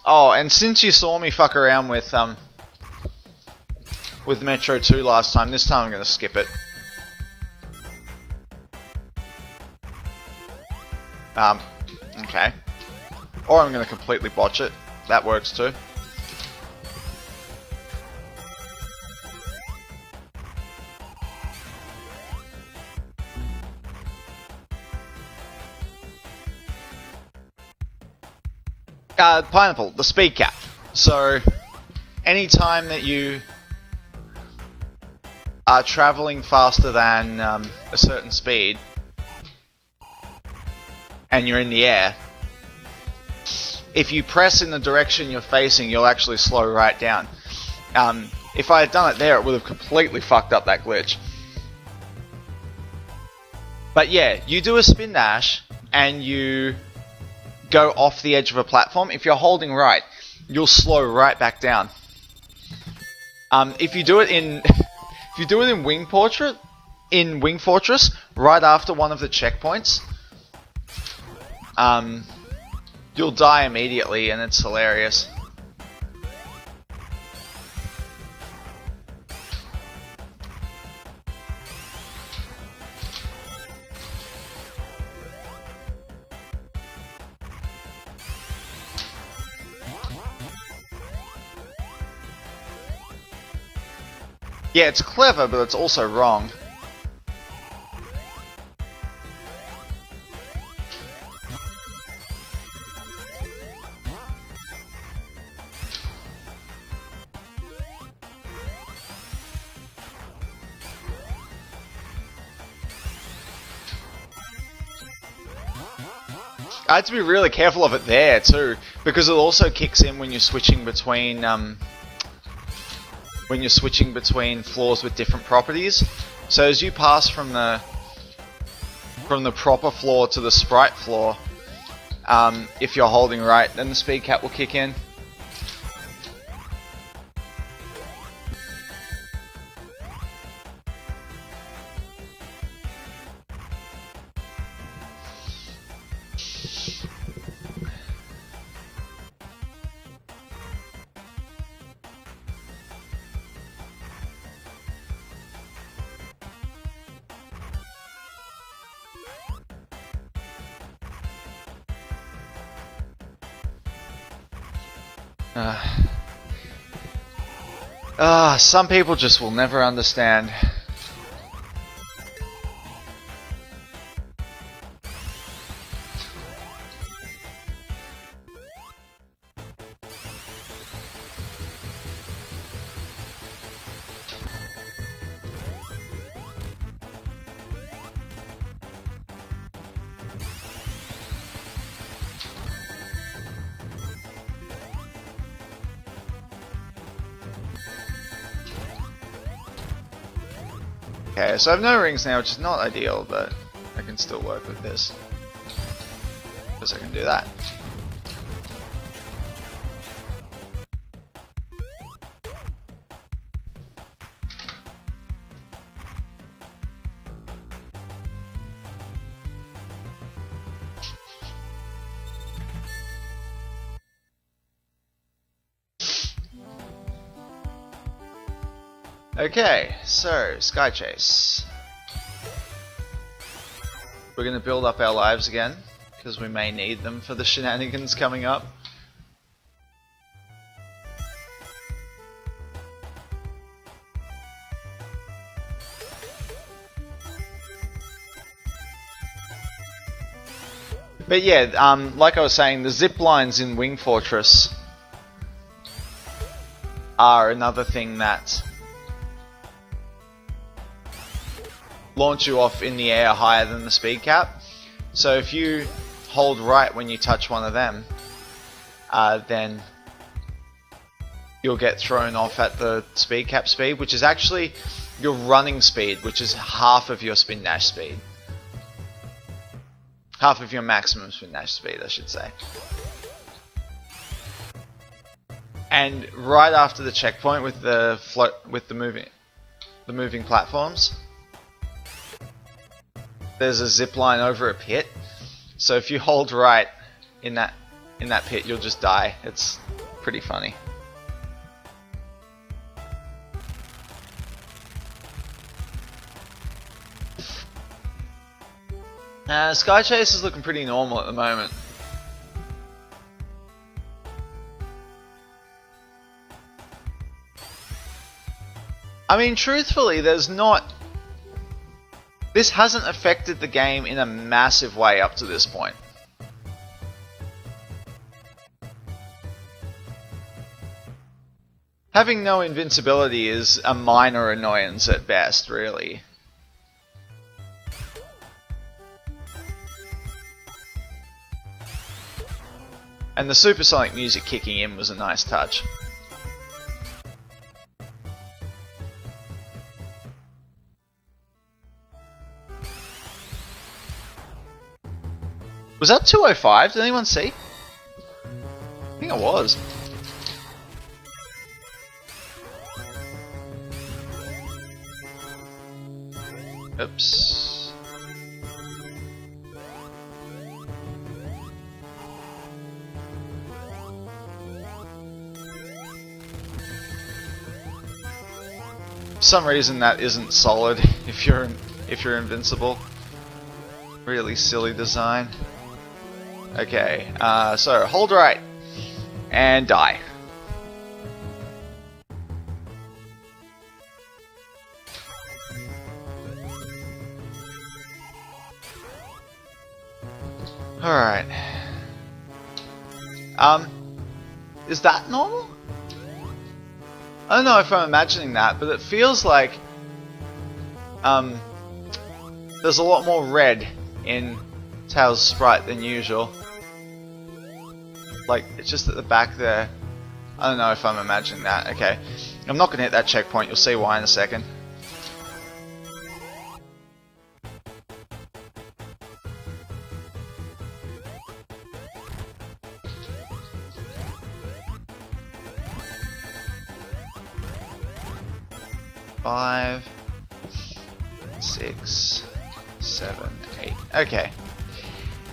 Oh, and since you saw me fuck around with Metro 2 last time, this time I'm gonna skip it. Okay. Or I'm gonna completely botch it. That works too. Pineapple, the speed cap. So, anytime that you are traveling faster than a certain speed, and you're in the air, if you press in the direction you're facing, you'll actually slow right down. If I had done it there, it would have completely fucked up that glitch. But yeah, you do a spin dash, and you go off the edge of a platform. If you're holding right, you'll slow right back down. If you do it in if you do it in Wing Fortress, right after one of the checkpoints, you'll die immediately, and it's hilarious. Yeah, it's clever, but it's also wrong. I had to be really careful of it there too, because it also kicks in when you're switching between floors with different properties. So as you pass from the proper floor to the sprite floor, if you're holding right, then the speed cap will kick in. Some people just will never understand. Okay, so I have no rings now, which is not ideal, but I can still work with this. Because I can do that. Okay, so Sky Chase. We're going to build up our lives again, because we may need them for the shenanigans coming up. But yeah, like I was saying, the zip lines in Wing Fortress are another thing that launch you off in the air higher than the speed cap. So if you hold right when you touch one of them, then you'll get thrown off at the speed cap speed, which is actually your running speed, which is half of your spin dash speed. Half of your maximum spin dash speed, I should say. And right after the checkpoint with the moving platforms, there's a zip line over a pit. So if you hold right in that pit, you'll just die. It's pretty funny. Sky Chase is looking pretty normal at the moment. I mean, truthfully, this hasn't affected the game in a massive way up to this point. Having no invincibility is a minor annoyance at best, really. And the supersonic music kicking in was a nice touch. Was that 205? Did anyone see? I think it was. Oops. For some reason that isn't solid if you're invincible. Really silly design. Okay, so hold right and die. Alright. Is that normal? I don't know if I'm imagining that, but it feels like there's a lot more red in Tails' sprite than usual. Like, it's just at the back there. I don't know if I'm imagining that. Okay. I'm not going to hit that checkpoint. You'll see why in a second. Five, 6, 7, 8. Okay.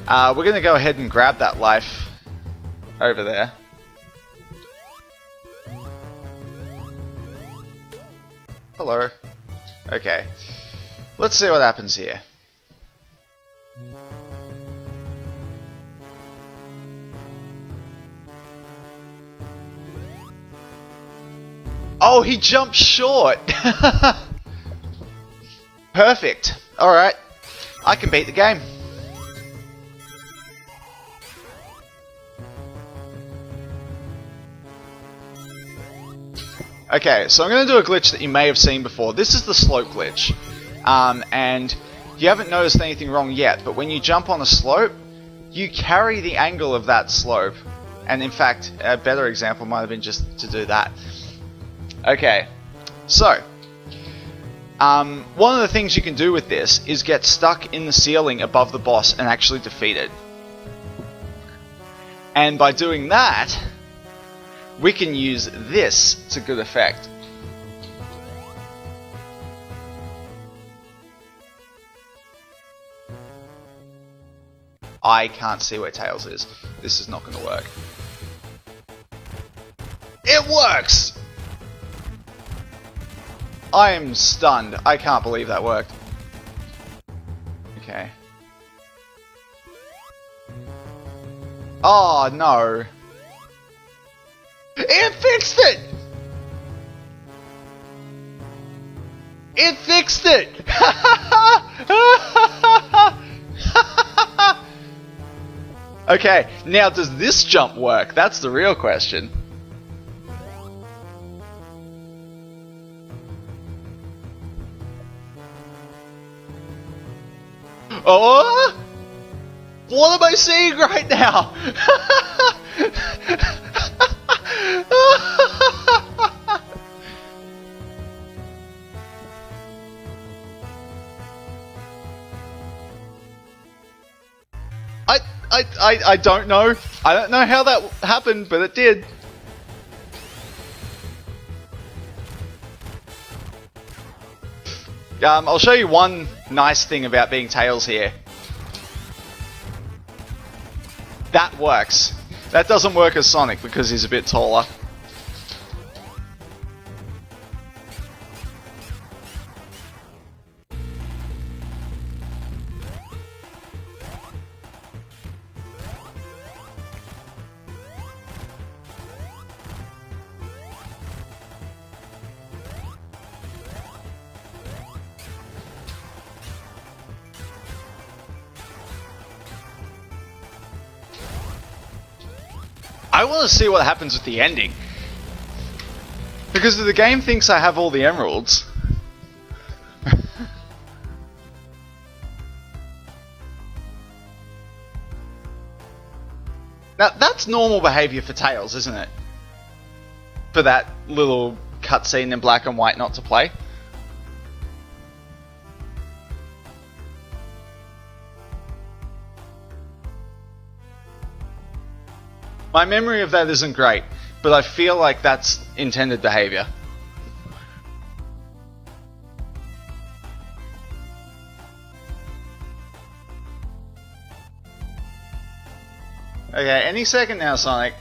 We're going to go ahead and grab that life over there. Hello. Okay. Let's see what happens here. Oh, he jumped short! Perfect. Alright. I can beat the game. Okay, so I'm going to do a glitch that you may have seen before. This is the slope glitch. And you haven't noticed anything wrong yet, but when you jump on a slope, you carry the angle of that slope. And in fact, a better example might have been just to do that. Okay, so one of the things you can do with this is get stuck in the ceiling above the boss and actually defeat it. And by doing that, we can use this to good effect. I can't see where Tails is. This is not going to work. It works! I am stunned. I can't believe that worked. Okay. Oh, no. It fixed it! It fixed it! Okay, now does this jump work? That's the real question. Oh! What am I seeing right now? I don't know. I don't know how that happened, but it did. I'll show you one nice thing about being Tails here. That works. That doesn't work as Sonic because he's a bit taller. I want to see what happens with the ending. Because the game thinks I have all the emeralds. Now, that's normal behavior for Tails, isn't it? For that little cutscene in black and white not to play. My memory of that isn't great, but I feel like that's intended behavior. Okay, any second now, Sonic.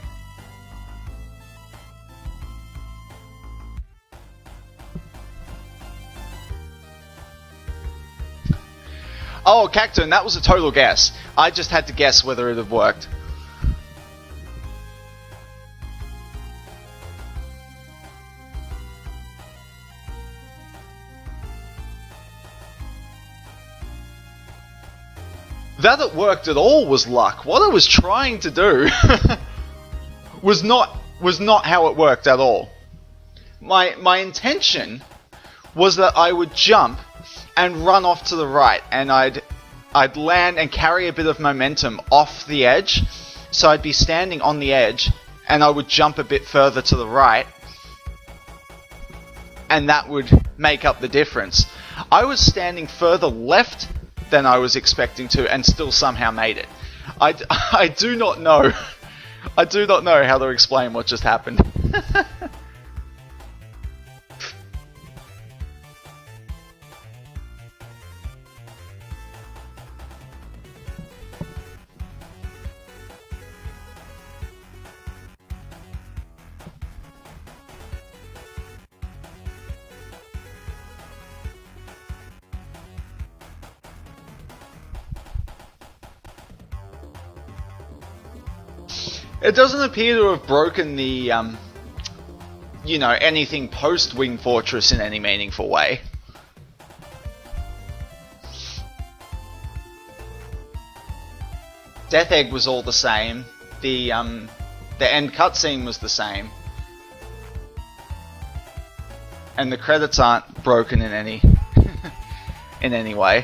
Oh, Cacturn, that was a total guess. I just had to guess whether it had worked. That it worked at all was luck. What I was trying to do was not how it worked at all. My intention was that I would jump and run off to the right, and I'd land and carry a bit of momentum off the edge, so I'd be standing on the edge, and I would jump a bit further to the right, and that would make up the difference. I was standing further left than I was expecting to, and still somehow made it. I do not know. I do not know how to explain what just happened. It doesn't appear to have broken the, anything post-Wing Fortress in any meaningful way. Death Egg was all the same. The end cutscene was the same. And the credits aren't broken in any in any way.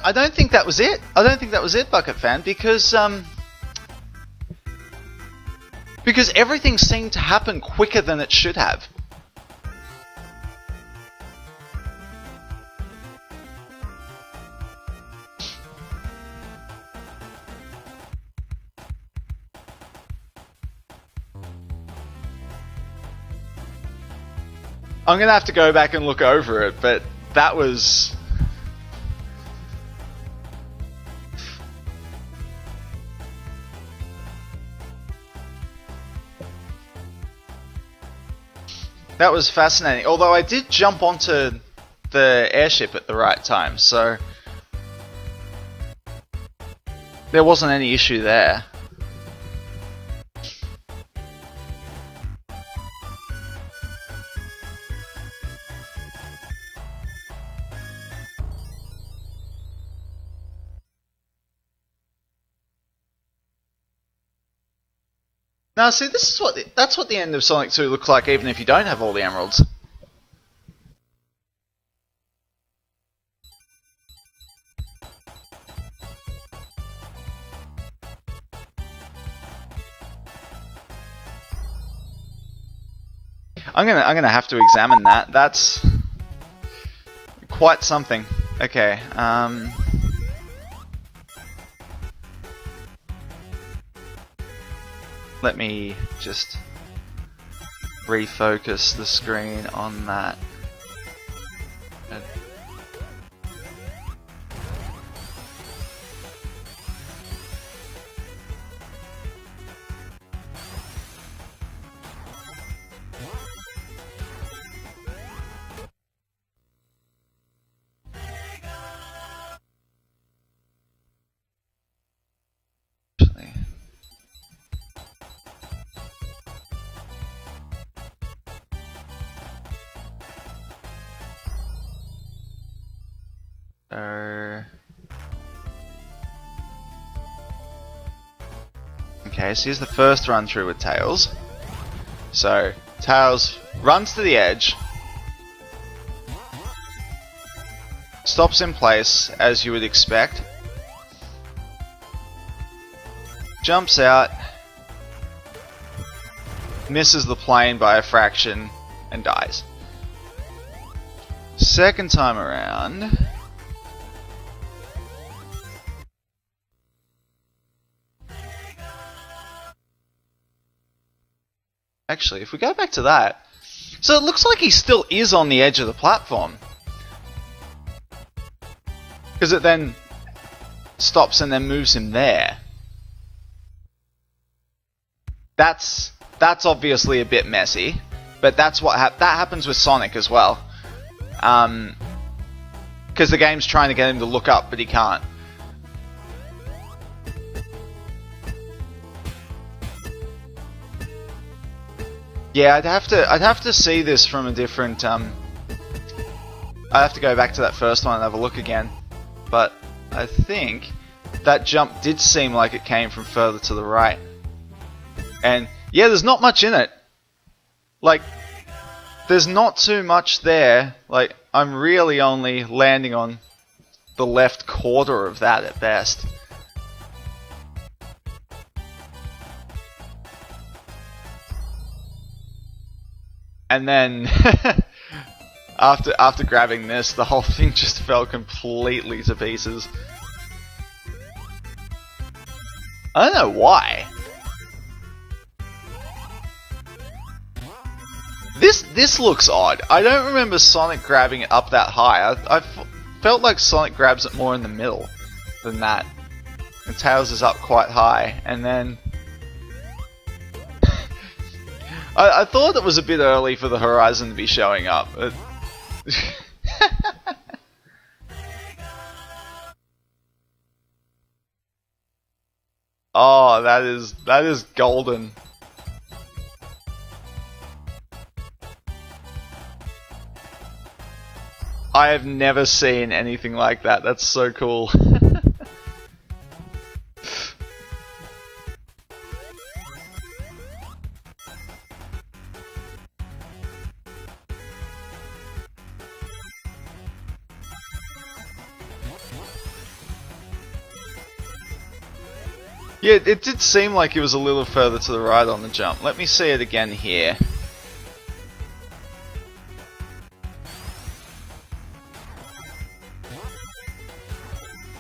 I don't think that was it. I don't think that was it, Bucket Fan, because everything seemed to happen quicker than it should have. I'm gonna have to go back and look over it, but that was... That was fascinating. Although I did jump onto the airship at the right time, so there wasn't any issue there. Now, see, this is that's what the end of Sonic 2 looks like, even if you don't have all the emeralds. I'm gonna have to examine that. That's quite something. Okay. Let me just refocus the screen on that. Okay, so here's the first run through with Tails. So, Tails runs to the edge, stops in place as you would expect, jumps out, misses the plane by a fraction, and dies. Second time around, actually, if we go back to that, so it looks like he still is on the edge of the platform. Because it then stops and then moves him there. That's obviously a bit messy, but that's what that happens with Sonic as well. Because the game's trying to get him to look up, but he can't. Yeah, I'd have to see this from a different. I'd have to go back to that first one and have a look again. But I think that jump did seem like it came from further to the right. And yeah, there's not much in it. Like, there's not too much there. Like, I'm really only landing on the left quarter of that at best. And then after grabbing this, the whole thing just fell completely to pieces. I don't know why. This looks odd. I don't remember Sonic grabbing it up that high. I felt like Sonic grabs it more in the middle than that. And Tails is up quite high, and then I thought it was a bit early for the horizon to be showing up. Oh, that is golden. I have never seen anything like that. That's so cool. Yeah, it did seem like he was a little further to the right on the jump. Let me see it again here.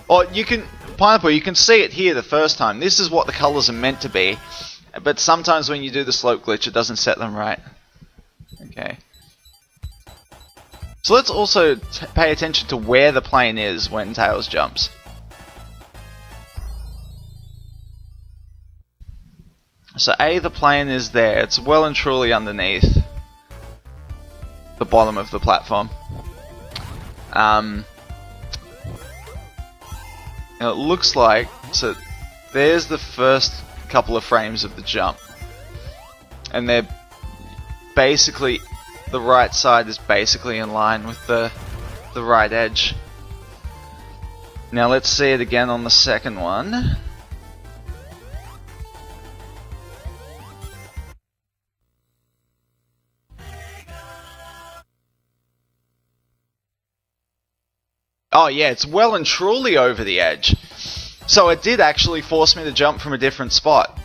Oh, you can, Pineapple, you can see it here the first time. This is what the colours are meant to be. But sometimes when you do the slope glitch, it doesn't set them right. Okay. So let's also pay attention to where the plane is when Tails jumps. So A, the plane is there. It's well and truly underneath the bottom of the platform. Now it looks like, so there's the first couple of frames of the jump. And they're basically, the right side is basically in line with the right edge. Now let's see it again on the second one. Oh yeah, it's well and truly over the edge. So it did actually force me to jump from a different spot.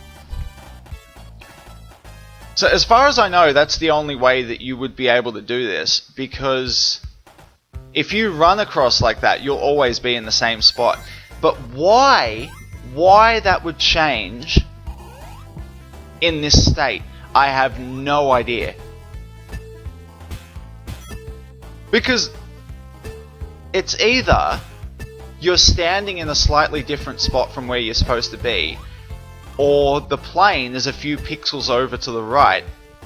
So as far as I know, that's the only way that you would be able to do this, because if you run across like that, you'll always be in the same spot. But why that would change in this state, I have no idea. Because it's either you're standing in a slightly different spot from where you're supposed to be, or the plane is a few pixels over to the right,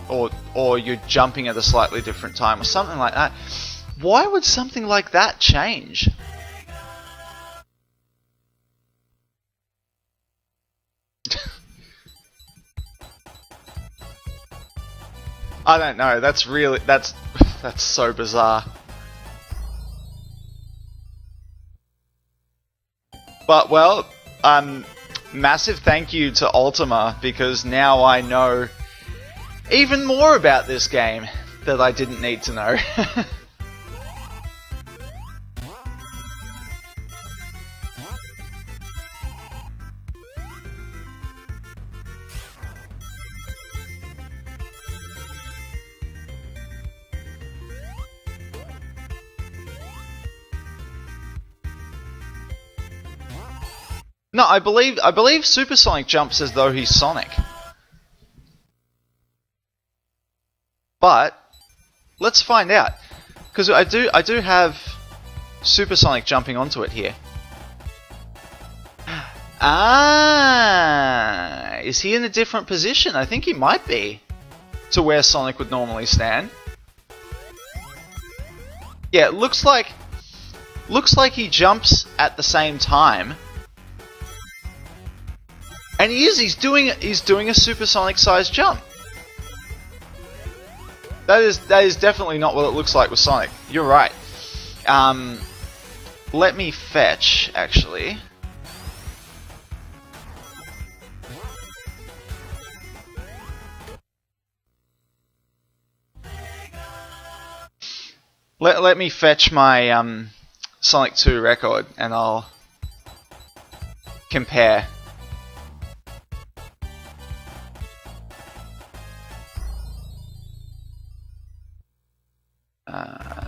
or you're jumping at a slightly different time, or something like that. Why would something like that change? I don't know. That's so bizarre. But well, massive thank you to Ultima, because now I know even more about this game that I didn't need to know. No, I believe Supersonic jumps as though he's Sonic. But let's find out, because I do have Supersonic jumping onto it here. Ah, is he in a different position? I think he might be to where Sonic would normally stand. Yeah, it looks like he jumps at the same time. And he's doing a supersonic sized jump. That is definitely not what it looks like with Sonic. You're right. Let me fetch, actually. Let me fetch my Sonic 2 record, and I'll compare.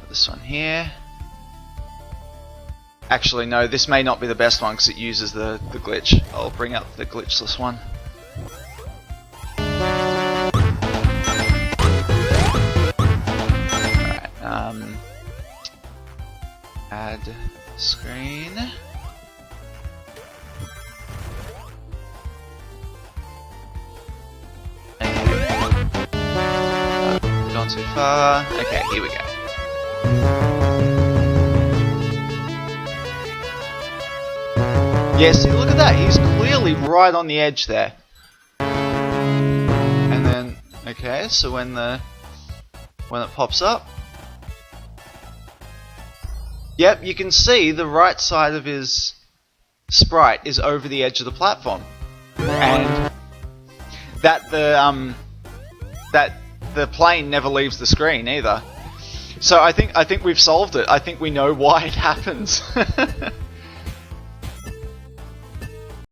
This one here. Actually, no, this may not be the best one because it uses the glitch. I'll bring up the glitchless one. Alright, add screen. Gone too far. Okay, here we go. Yeah, see, look at that. He's clearly right on the edge there. And then, okay, so when it pops up, yep, you can see the right side of his sprite is over the edge of the platform, and that the plane never leaves the screen either. So I think we've solved it. I think we know why it happens.